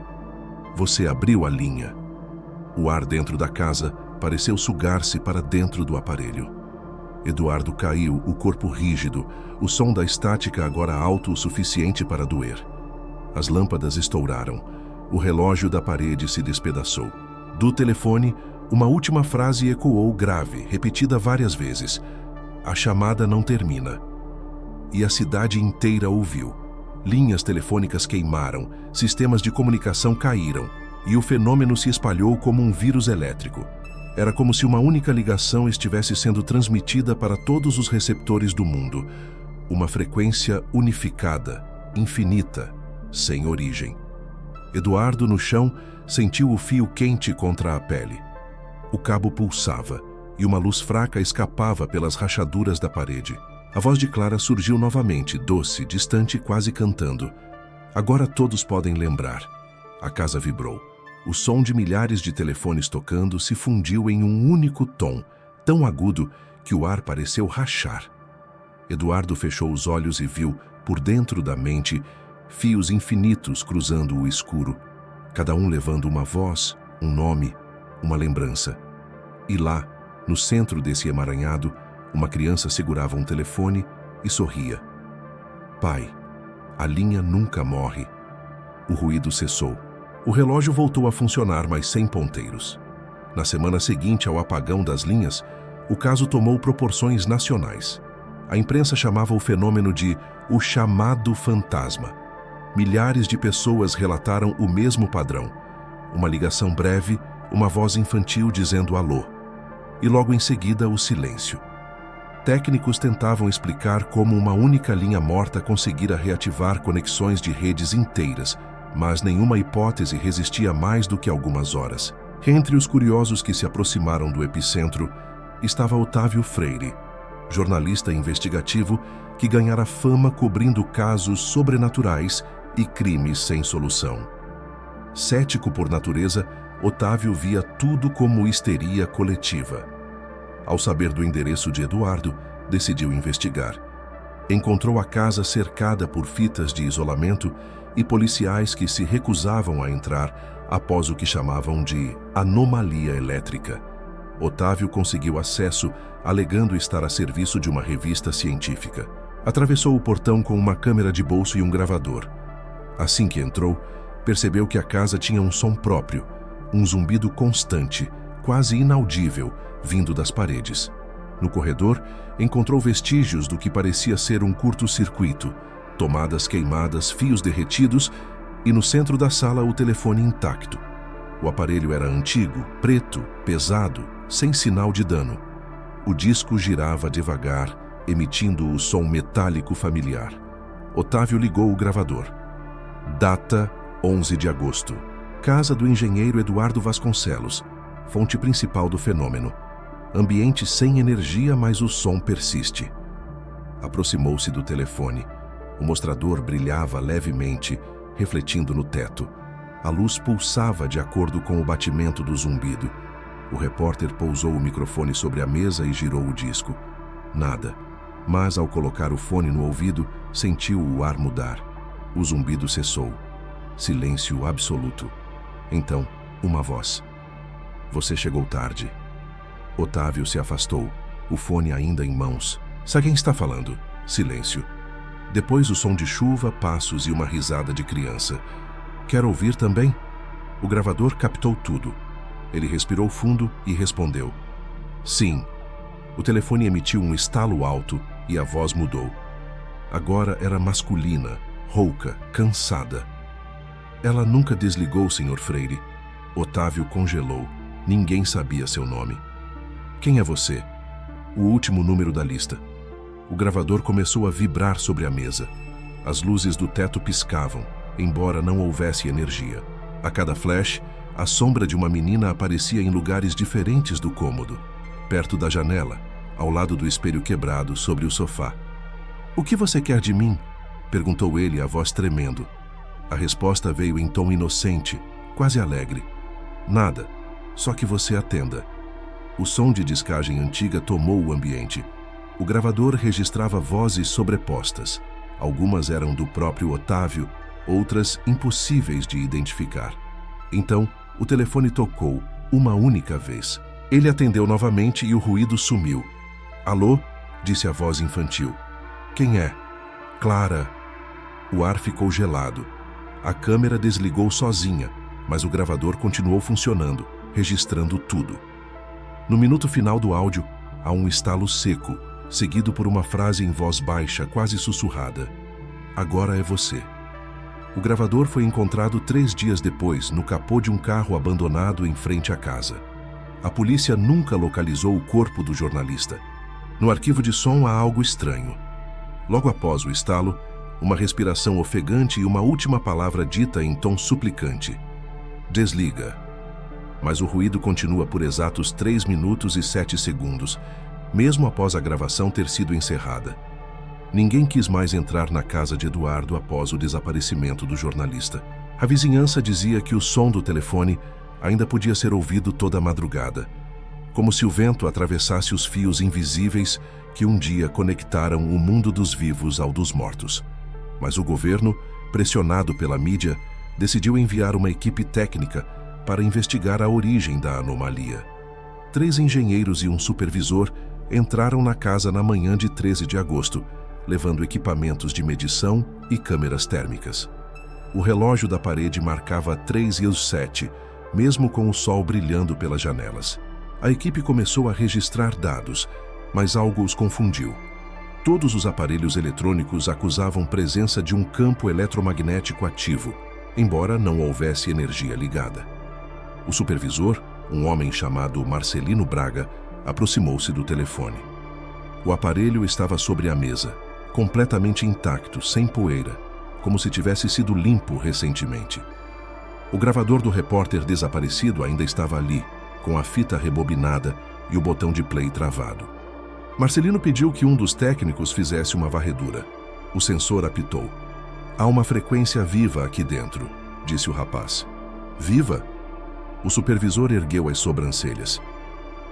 Você abriu a linha. O ar dentro da casa pareceu sugar-se para dentro do aparelho. Eduardo caiu, o corpo rígido, o som da estática agora alto o suficiente para doer. As lâmpadas estouraram. O relógio da parede se despedaçou. Do telefone, uma última frase ecoou grave, repetida várias vezes. A chamada não termina. E a cidade inteira ouviu. Linhas telefônicas queimaram, sistemas de comunicação caíram, e o fenômeno se espalhou como um vírus elétrico. Era como se uma única ligação estivesse sendo transmitida para todos os receptores do mundo. Uma frequência unificada, infinita, sem origem. Eduardo, no chão, sentiu o fio quente contra a pele. O cabo pulsava e uma luz fraca escapava pelas rachaduras da parede. A voz de Clara surgiu novamente, doce, distante, quase cantando. Agora todos podem lembrar. A casa vibrou. O som de milhares de telefones tocando se fundiu em um único tom, tão agudo que o ar pareceu rachar. Eduardo fechou os olhos e viu, por dentro da mente, fios infinitos cruzando o escuro, cada um levando uma voz, um nome, uma lembrança. E lá, no centro desse emaranhado, uma criança segurava um telefone e sorria. Pai, a linha nunca morre. O ruído cessou. O relógio voltou a funcionar, mas sem ponteiros. Na semana seguinte ao apagão das linhas, o caso tomou proporções nacionais. A imprensa chamava o fenômeno de o chamado fantasma. Milhares de pessoas relataram o mesmo padrão. Uma ligação breve, uma voz infantil dizendo alô. E logo em seguida o silêncio. Técnicos tentavam explicar como uma única linha morta conseguira reativar conexões de redes inteiras, mas nenhuma hipótese resistia mais do que algumas horas. Entre os curiosos que se aproximaram do epicentro estava Otávio Freire, jornalista investigativo que ganhara fama cobrindo casos sobrenaturais e crimes sem solução. Cético por natureza, Otávio via tudo como histeria coletiva. Ao saber do endereço de Eduardo, decidiu investigar. Encontrou a casa cercada por fitas de isolamento e policiais que se recusavam a entrar após o que chamavam de anomalia elétrica. Otávio conseguiu acesso, alegando estar a serviço de uma revista científica. Atravessou o portão com uma câmera de bolso e um gravador. Assim que entrou, percebeu que a casa tinha um som próprio, um zumbido constante, quase inaudível, vindo das paredes. No corredor, encontrou vestígios do que parecia ser um curto-circuito, tomadas queimadas, fios derretidos e no centro da sala o telefone intacto. O aparelho era antigo, preto, pesado, sem sinal de dano. O disco girava devagar, emitindo o som metálico familiar. Otávio ligou o gravador. Data 11 de agosto. Casa do engenheiro Eduardo Vasconcelos, fonte principal do fenômeno. Ambiente sem energia, mas o som persiste. Aproximou-se do telefone. O mostrador brilhava levemente, refletindo no teto. A luz pulsava de acordo com o batimento do zumbido. O repórter pousou o microfone sobre a mesa e girou o disco. Nada. Mas, ao colocar o fone no ouvido, sentiu o ar mudar. O zumbido cessou. Silêncio absoluto. Então, uma voz. Você chegou tarde. Otávio se afastou, o fone ainda em mãos. Sabe quem está falando? Silêncio. Depois o som de chuva, passos e uma risada de criança. Quer ouvir também? O gravador captou tudo. Ele respirou fundo e respondeu. Sim. O telefone emitiu um estalo alto e a voz mudou. Agora era masculina, rouca, cansada. Ela nunca desligou, Sr. Freire. Otávio congelou. Ninguém sabia seu nome. Quem é você? O último número da lista. O gravador começou a vibrar sobre a mesa. As luzes do teto piscavam, embora não houvesse energia. A cada flash, a sombra de uma menina aparecia em lugares diferentes do cômodo. Perto da janela, ao lado do espelho quebrado, sobre o sofá. O que você quer de mim? Perguntou ele, a voz tremendo. A resposta veio em tom inocente, quase alegre. Nada, só que você atenda. O som de discagem antiga tomou o ambiente. O gravador registrava vozes sobrepostas. Algumas eram do próprio Otávio, outras impossíveis de identificar. Então, o telefone tocou, uma única vez. Ele atendeu novamente e o ruído sumiu. Alô? Disse a voz infantil. Quem é? Clara. O ar ficou gelado. A câmera desligou sozinha, mas o gravador continuou funcionando, registrando tudo. No minuto final do áudio, há um estalo seco, seguido por uma frase em voz baixa, quase sussurrada. Agora é você. O gravador foi encontrado 3 dias depois, no capô de um carro abandonado em frente à casa. A polícia nunca localizou o corpo do jornalista. No arquivo de som há algo estranho. Logo após o estalo, uma respiração ofegante e uma última palavra dita em tom suplicante. Desliga. mas o ruído continua por exatos 3 minutos e 7 segundos, mesmo após a gravação ter sido encerrada. Ninguém quis mais entrar na casa de Eduardo após o desaparecimento do jornalista. A vizinhança dizia que o som do telefone ainda podia ser ouvido toda a madrugada, como se o vento atravessasse os fios invisíveis que um dia conectaram o mundo dos vivos ao dos mortos. Mas o governo, pressionado pela mídia, decidiu enviar uma equipe técnica para investigar a origem da anomalia. 3 engenheiros e um supervisor entraram na casa na manhã de 13 de agosto, levando equipamentos de medição e câmeras térmicas. O relógio da parede marcava 3h07, mesmo com o sol brilhando pelas janelas. A equipe começou a registrar dados, mas algo os confundiu. Todos os aparelhos eletrônicos acusavam presença de um campo eletromagnético ativo, embora não houvesse energia ligada. O supervisor, um homem chamado Marcelino Braga, aproximou-se do telefone. O aparelho estava sobre a mesa, completamente intacto, sem poeira, como se tivesse sido limpo recentemente. O gravador do repórter desaparecido ainda estava ali, com a fita rebobinada e o botão de play travado. Marcelino pediu que um dos técnicos fizesse uma varredura. O sensor apitou. "Há uma frequência viva aqui dentro", disse o rapaz. "Viva?" O supervisor ergueu as sobrancelhas.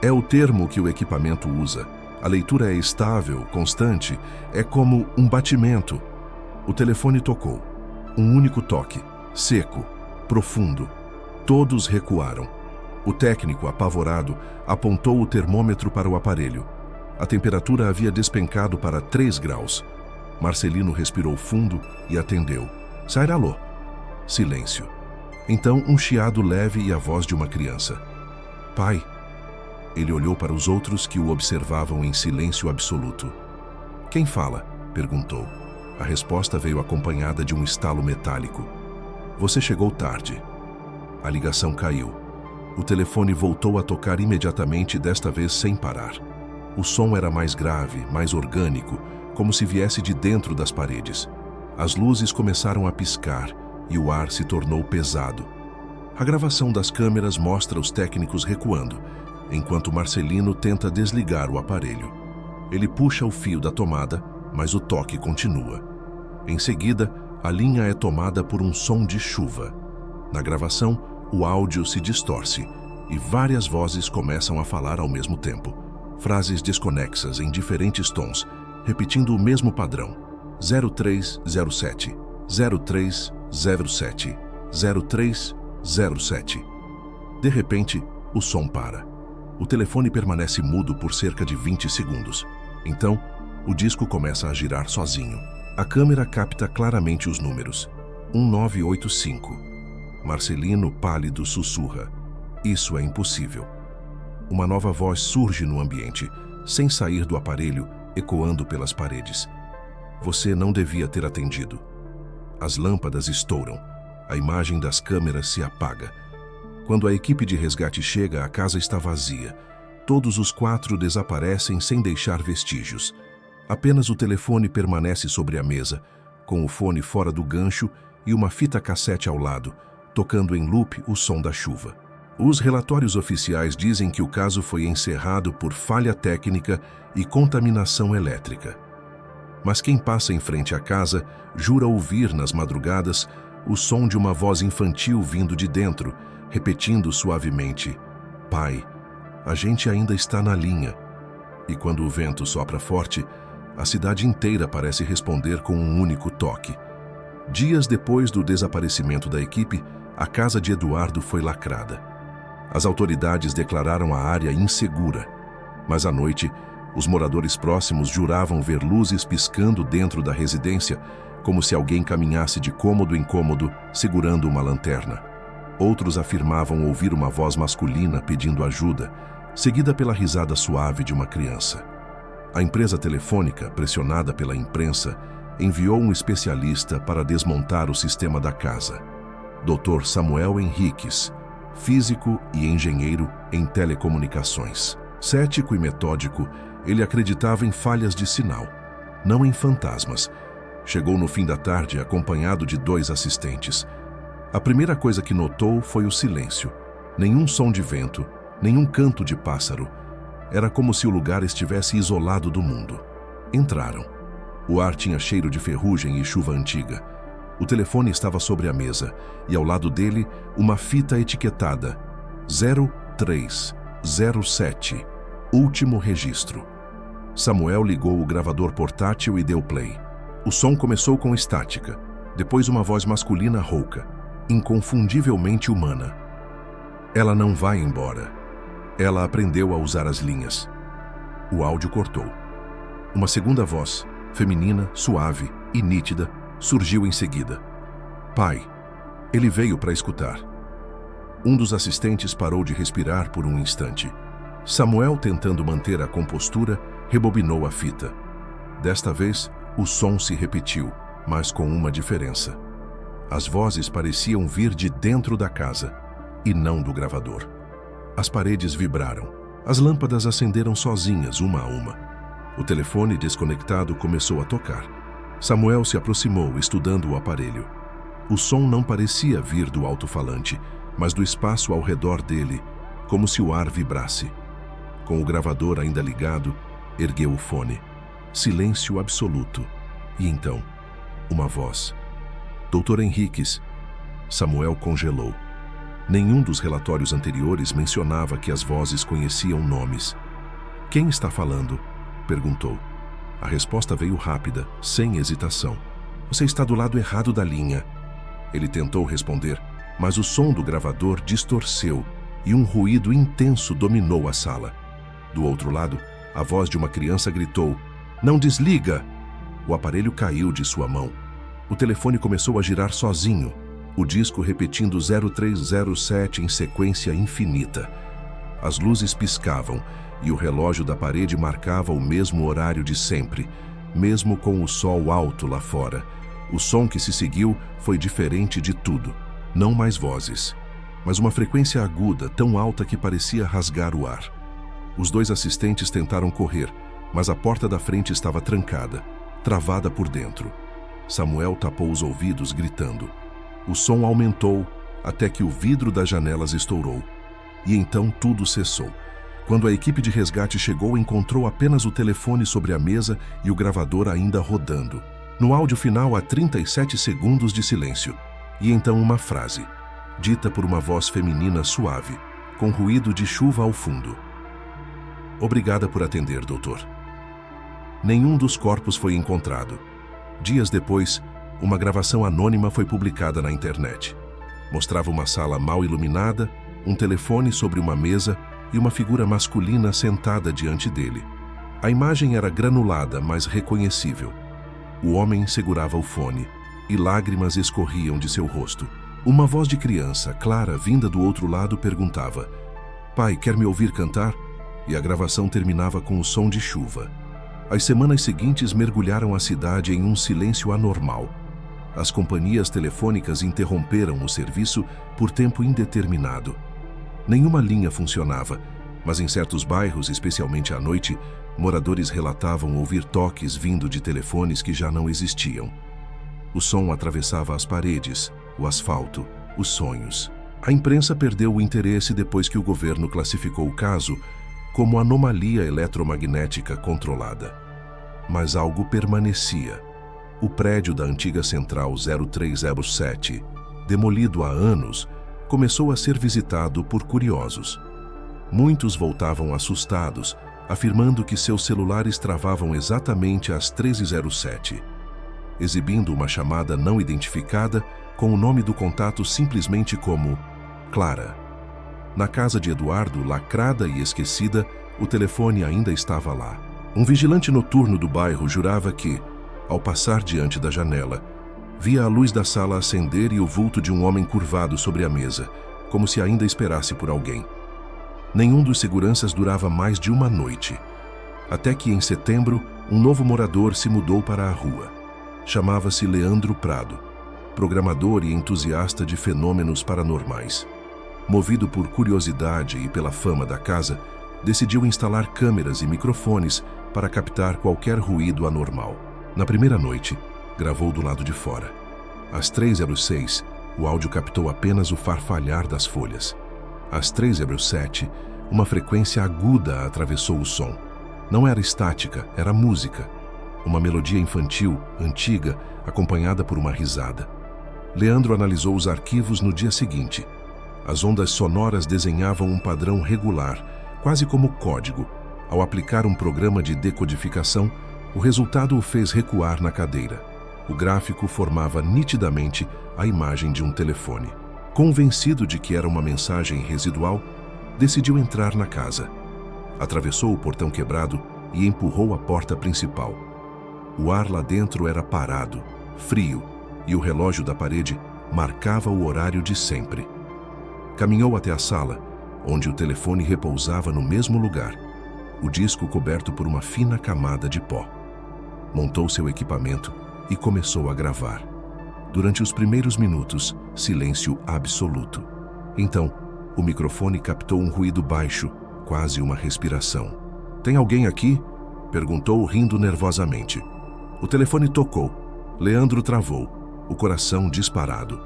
"É o termo que o equipamento usa. A leitura é estável, constante, é como um batimento." O telefone tocou. Um único toque, seco, profundo. Todos recuaram. O técnico, apavorado, apontou o termômetro para o aparelho. A temperatura havia despencado para 3 graus. Marcelino respirou fundo e atendeu. "Sairalô." Silêncio. Então, um chiado leve e a voz de uma criança. "Pai." Ele olhou para os outros que o observavam em silêncio absoluto. "Quem fala?" perguntou. A resposta veio acompanhada de um estalo metálico. "Você chegou tarde." A ligação caiu. O telefone voltou a tocar imediatamente, desta vez sem parar. O som era mais grave, mais orgânico, como se viesse de dentro das paredes. As luzes começaram a piscar e o ar se tornou pesado. A gravação das câmeras mostra os técnicos recuando, enquanto Marcelino tenta desligar o aparelho. Ele puxa o fio da tomada, mas o toque continua. Em seguida, a linha é tomada por um som de chuva. Na gravação, o áudio se distorce e várias vozes começam a falar ao mesmo tempo. Frases desconexas em diferentes tons, repetindo o mesmo padrão. 0307, 0307, 0307. De repente, o som para. O telefone permanece mudo por cerca de 20 segundos. Então, o disco começa a girar sozinho. A câmera capta claramente os números. 1985. Marcelino, pálido, sussurra. "Isso é impossível." Uma nova voz surge no ambiente, sem sair do aparelho, ecoando pelas paredes. "Você não devia ter atendido." As lâmpadas estouram. A imagem das câmeras se apaga. Quando a equipe de resgate chega, a casa está vazia. Todos os 4 desaparecem sem deixar vestígios. Apenas o telefone permanece sobre a mesa, com o fone fora do gancho e uma fita cassete ao lado, tocando em loop o som da chuva. Os relatórios oficiais dizem que o caso foi encerrado por falha técnica e contaminação elétrica. Mas quem passa em frente à casa jura ouvir nas madrugadas o som de uma voz infantil vindo de dentro, repetindo suavemente: "Pai, a gente ainda está na linha." E quando o vento sopra forte, a cidade inteira parece responder com um único toque. Dias depois do desaparecimento da equipe, a casa de Eduardo foi lacrada. As autoridades declararam a área insegura, mas à noite, os moradores próximos juravam ver luzes piscando dentro da residência, como se alguém caminhasse de cômodo em cômodo, segurando uma lanterna. Outros afirmavam ouvir uma voz masculina pedindo ajuda, seguida pela risada suave de uma criança. A empresa telefônica, pressionada pela imprensa, enviou um especialista para desmontar o sistema da casa. Dr. Samuel Henriques, físico e engenheiro em telecomunicações. Cético e metódico, ele acreditava em falhas de sinal, não em fantasmas. Chegou no fim da tarde acompanhado de 2 assistentes. A primeira coisa que notou foi o silêncio. Nenhum som de vento, nenhum canto de pássaro. Era como se o lugar estivesse isolado do mundo. Entraram. O ar tinha cheiro de ferrugem e chuva antiga. O telefone estava sobre a mesa e ao lado dele uma fita etiquetada 0307, último registro. Samuel ligou o gravador portátil e deu play. O som começou com estática, depois uma voz masculina rouca, inconfundivelmente humana. Ela não vai embora. Ela aprendeu a usar as linhas. O áudio cortou. Uma segunda voz, feminina, suave e nítida, surgiu em seguida. Pai. Ele veio para escutar. Um dos assistentes parou de respirar por um instante. Samuel, tentando manter a compostura, rebobinou a fita. Desta vez, o som se repetiu, mas com uma diferença. As vozes pareciam vir de dentro da casa, e não do gravador. As paredes vibraram. As lâmpadas acenderam sozinhas, uma a uma. O telefone desconectado começou a tocar. Samuel se aproximou, estudando o aparelho. O som não parecia vir do alto-falante, mas do espaço ao redor dele, como se o ar vibrasse. Com o gravador ainda ligado, ergueu o fone. Silêncio absoluto. E então, uma voz. Doutor Henriques. Samuel congelou. Nenhum dos relatórios anteriores mencionava que as vozes conheciam nomes. Quem está falando? Perguntou. A resposta veio rápida, sem hesitação. Você está do lado errado da linha. Ele tentou responder, mas o som do gravador distorceu e um ruído intenso dominou a sala. Do outro lado, a voz de uma criança gritou: Não desliga! O aparelho caiu de sua mão. O telefone começou a girar sozinho, o disco repetindo 0307 em sequência infinita. As luzes piscavam e o relógio da parede marcava o mesmo horário de sempre, mesmo com o sol alto lá fora. O som que se seguiu foi diferente de tudo. Não mais vozes, mas uma frequência aguda, tão alta que parecia rasgar o ar. Os dois assistentes tentaram correr, mas a porta da frente estava trancada, travada por dentro. Samuel tapou os ouvidos, gritando. O som aumentou até que o vidro das janelas estourou. E então tudo cessou. Quando a equipe de resgate chegou, encontrou apenas o telefone sobre a mesa e o gravador ainda rodando. No áudio final, há 37 segundos de silêncio. E então uma frase, dita por uma voz feminina suave, com ruído de chuva ao fundo. Obrigada por atender, doutor. Nenhum dos corpos foi encontrado. Dias depois, uma gravação anônima foi publicada na internet. Mostrava uma sala mal iluminada, um telefone sobre uma mesa e uma figura masculina sentada diante dele. A imagem era granulada, mas reconhecível. O homem segurava o fone e lágrimas escorriam de seu rosto. Uma voz de criança, clara, vinda do outro lado, perguntava: Pai, quer me ouvir cantar? E a gravação terminava com o som de chuva. As semanas seguintes mergulharam a cidade em um silêncio anormal. As companhias telefônicas interromperam o serviço por tempo indeterminado. Nenhuma linha funcionava, mas em certos bairros, especialmente à noite, moradores relatavam ouvir toques vindo de telefones que já não existiam. O som atravessava as paredes, o asfalto, os sonhos. A imprensa perdeu o interesse depois que o governo classificou o caso como anomalia eletromagnética controlada. Mas algo permanecia. O prédio da antiga Central 0307, demolido há anos, começou a ser visitado por curiosos. Muitos voltavam assustados, afirmando que seus celulares travavam exatamente às 13h07, exibindo uma chamada não identificada com o nome do contato simplesmente como Clara. Na casa de Eduardo, lacrada e esquecida, o telefone ainda estava lá. Um vigilante noturno do bairro jurava que, ao passar diante da janela, via a luz da sala acender e o vulto de um homem curvado sobre a mesa, como se ainda esperasse por alguém. Nenhum dos seguranças durava mais de uma noite. Até que, em setembro, um novo morador se mudou para a rua. Chamava-se Leandro Prado, programador e entusiasta de fenômenos paranormais. Movido por curiosidade e pela fama da casa, decidiu instalar câmeras e microfones para captar qualquer ruído anormal. Na primeira noite, gravou do lado de fora. Às 3h06, o áudio captou apenas o farfalhar das folhas. Às 3h07, uma frequência aguda atravessou o som. Não era estática, era música. Uma melodia infantil, antiga, acompanhada por uma risada. Leandro analisou os arquivos no dia seguinte. As ondas sonoras desenhavam um padrão regular, quase como código. Ao aplicar um programa de decodificação, o resultado o fez recuar na cadeira. O gráfico formava nitidamente a imagem de um telefone. Convencido de que era uma mensagem residual, decidiu entrar na casa. Atravessou o portão quebrado e empurrou a porta principal. O ar lá dentro era parado, frio, e o relógio da parede marcava o horário de sempre. Caminhou até a sala, onde o telefone repousava no mesmo lugar, o disco coberto por uma fina camada de pó. Montou seu equipamento e começou a gravar. Durante os primeiros minutos, silêncio absoluto. Então, o microfone captou um ruído baixo, quase uma respiração. "Tem alguém aqui?" perguntou, rindo nervosamente. O telefone tocou. Leandro travou, o coração disparado.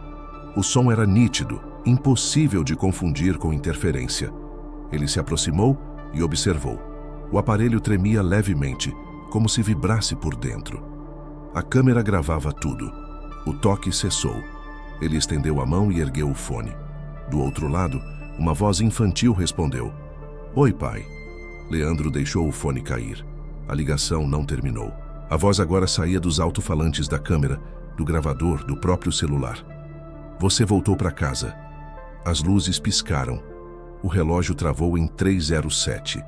O som era nítido, impossível de confundir com interferência. Ele se aproximou e observou. O aparelho tremia levemente, como se vibrasse por dentro. A câmera gravava tudo. O toque cessou. Ele estendeu a mão e ergueu o fone. Do outro lado, uma voz infantil respondeu: "Oi, pai." Leandro deixou o fone cair. A ligação não terminou. A voz agora saía dos alto-falantes da câmera, do gravador, do próprio celular. "Você voltou para casa." As luzes piscaram. O relógio travou em 3h07.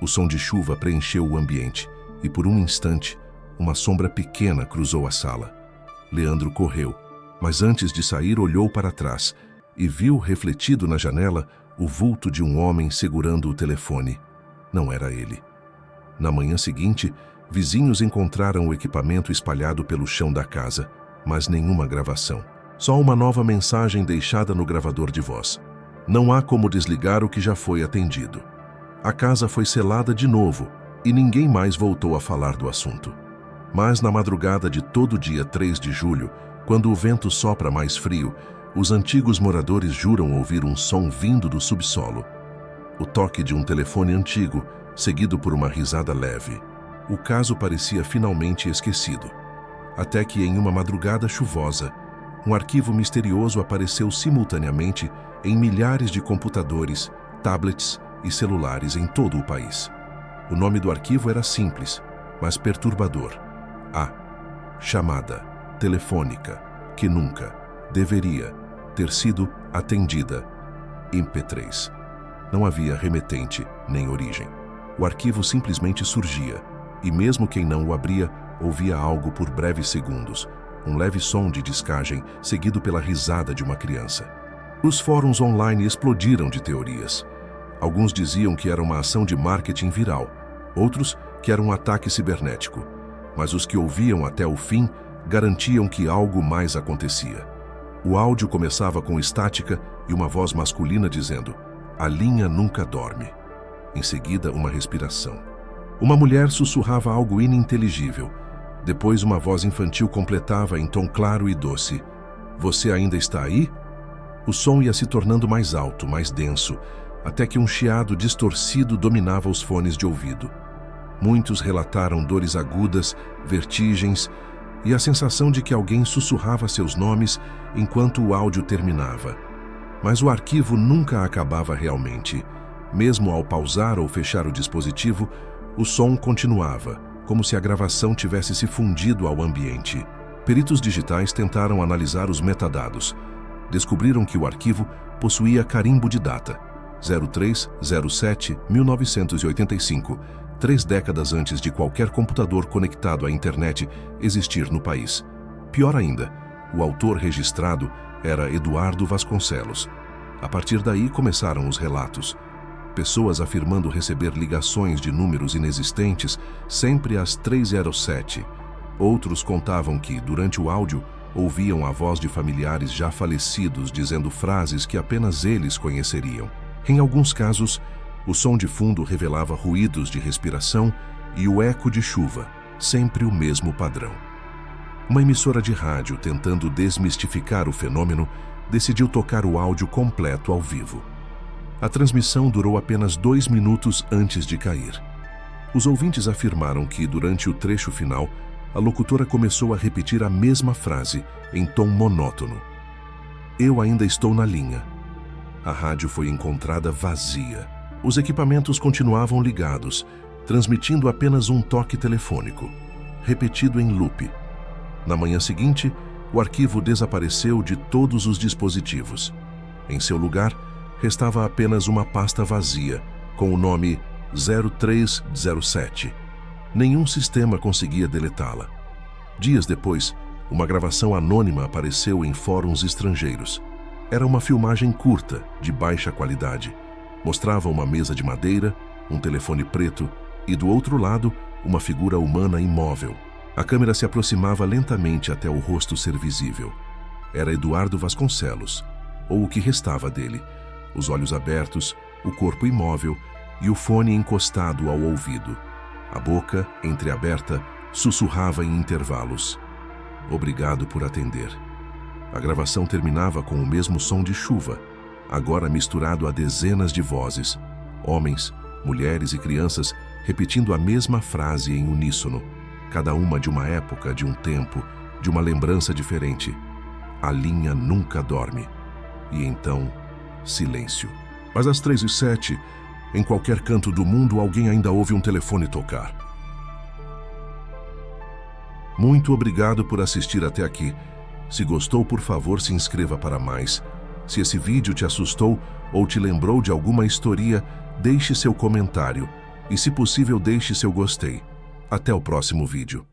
O som de chuva preencheu o ambiente e, por um instante, uma sombra pequena cruzou a sala. Leandro correu, mas antes de sair olhou para trás e viu refletido na janela o vulto de um homem segurando o telefone. Não era ele. Na manhã seguinte, vizinhos encontraram o equipamento espalhado pelo chão da casa, mas nenhuma gravação. Só uma nova mensagem deixada no gravador de voz. Não há como desligar o que já foi atendido. A casa foi selada de novo e ninguém mais voltou a falar do assunto. Mas na madrugada de todo dia 3 de julho, quando o vento sopra mais frio, os antigos moradores juram ouvir um som vindo do subsolo. O toque de um telefone antigo, seguido por uma risada leve. O caso parecia finalmente esquecido. Até que em uma madrugada chuvosa, um arquivo misterioso apareceu simultaneamente em milhares de computadores, tablets e celulares em todo o país. O nome do arquivo era simples, mas perturbador. A chamada telefônica que nunca deveria ter sido atendida. MP3. Não havia remetente nem origem. O arquivo simplesmente surgia, e mesmo quem não o abria ouvia algo por breves segundos, um leve som de descagem seguido pela risada de uma criança. Os fóruns online explodiram de teorias. Alguns diziam que era uma ação de marketing viral, outros que era um ataque cibernético. Mas os que ouviam até o fim garantiam que algo mais acontecia. O áudio começava com estática e uma voz masculina dizendo: "A linha nunca dorme." Em seguida, uma respiração. Uma mulher sussurrava algo ininteligível. Depois, uma voz infantil completava em tom claro e doce: "Você ainda está aí?" O som ia se tornando mais alto, mais denso, até que um chiado distorcido dominava os fones de ouvido. Muitos relataram dores agudas, vertigens e a sensação de que alguém sussurrava seus nomes enquanto o áudio terminava. Mas o arquivo nunca acabava realmente. Mesmo ao pausar ou fechar o dispositivo, o som continuava, como se a gravação tivesse se fundido ao ambiente. Peritos digitais tentaram analisar os metadados. Descobriram que o arquivo possuía carimbo de data, 03/07/1985, 3 décadas antes de qualquer computador conectado à internet existir no país. Pior ainda, o autor registrado era Eduardo Vasconcelos. A partir daí começaram os relatos. Pessoas afirmando receber ligações de números inexistentes sempre às 3h07. Outros contavam que, durante o áudio, ouviam a voz de familiares já falecidos dizendo frases que apenas eles conheceriam. Em alguns casos, o som de fundo revelava ruídos de respiração e o eco de chuva, sempre o mesmo padrão. Uma emissora de rádio, tentando desmistificar o fenômeno, decidiu tocar o áudio completo ao vivo. A transmissão durou apenas 2 minutos antes de cair. Os ouvintes afirmaram que, durante o trecho final, a locutora começou a repetir a mesma frase, em tom monótono. Eu ainda estou na linha. A rádio foi encontrada vazia. Os equipamentos continuavam ligados, transmitindo apenas um toque telefônico, repetido em loop. Na manhã seguinte, o arquivo desapareceu de todos os dispositivos. Em seu lugar, restava apenas uma pasta vazia, com o nome 0307. Nenhum sistema conseguia deletá-la. Dias depois, uma gravação anônima apareceu em fóruns estrangeiros. Era uma filmagem curta, de baixa qualidade. Mostrava uma mesa de madeira, um telefone preto e, do outro lado, uma figura humana imóvel. A câmera se aproximava lentamente até o rosto ser visível. Era Eduardo Vasconcelos, ou o que restava dele, os olhos abertos, o corpo imóvel e o fone encostado ao ouvido. A boca, entreaberta, sussurrava em intervalos. Obrigado por atender. A gravação terminava com o mesmo som de chuva, agora misturado a dezenas de vozes, homens, mulheres e crianças repetindo a mesma frase em uníssono, cada uma de uma época, de um tempo, de uma lembrança diferente. A linha nunca dorme. E então, silêncio. Mas às 3h07, em qualquer canto do mundo, alguém ainda ouve um telefone tocar. Muito obrigado por assistir até aqui. Se gostou, por favor, se inscreva para mais. Se esse vídeo te assustou ou te lembrou de alguma história, deixe seu comentário e, se possível, deixe seu gostei. Até o próximo vídeo.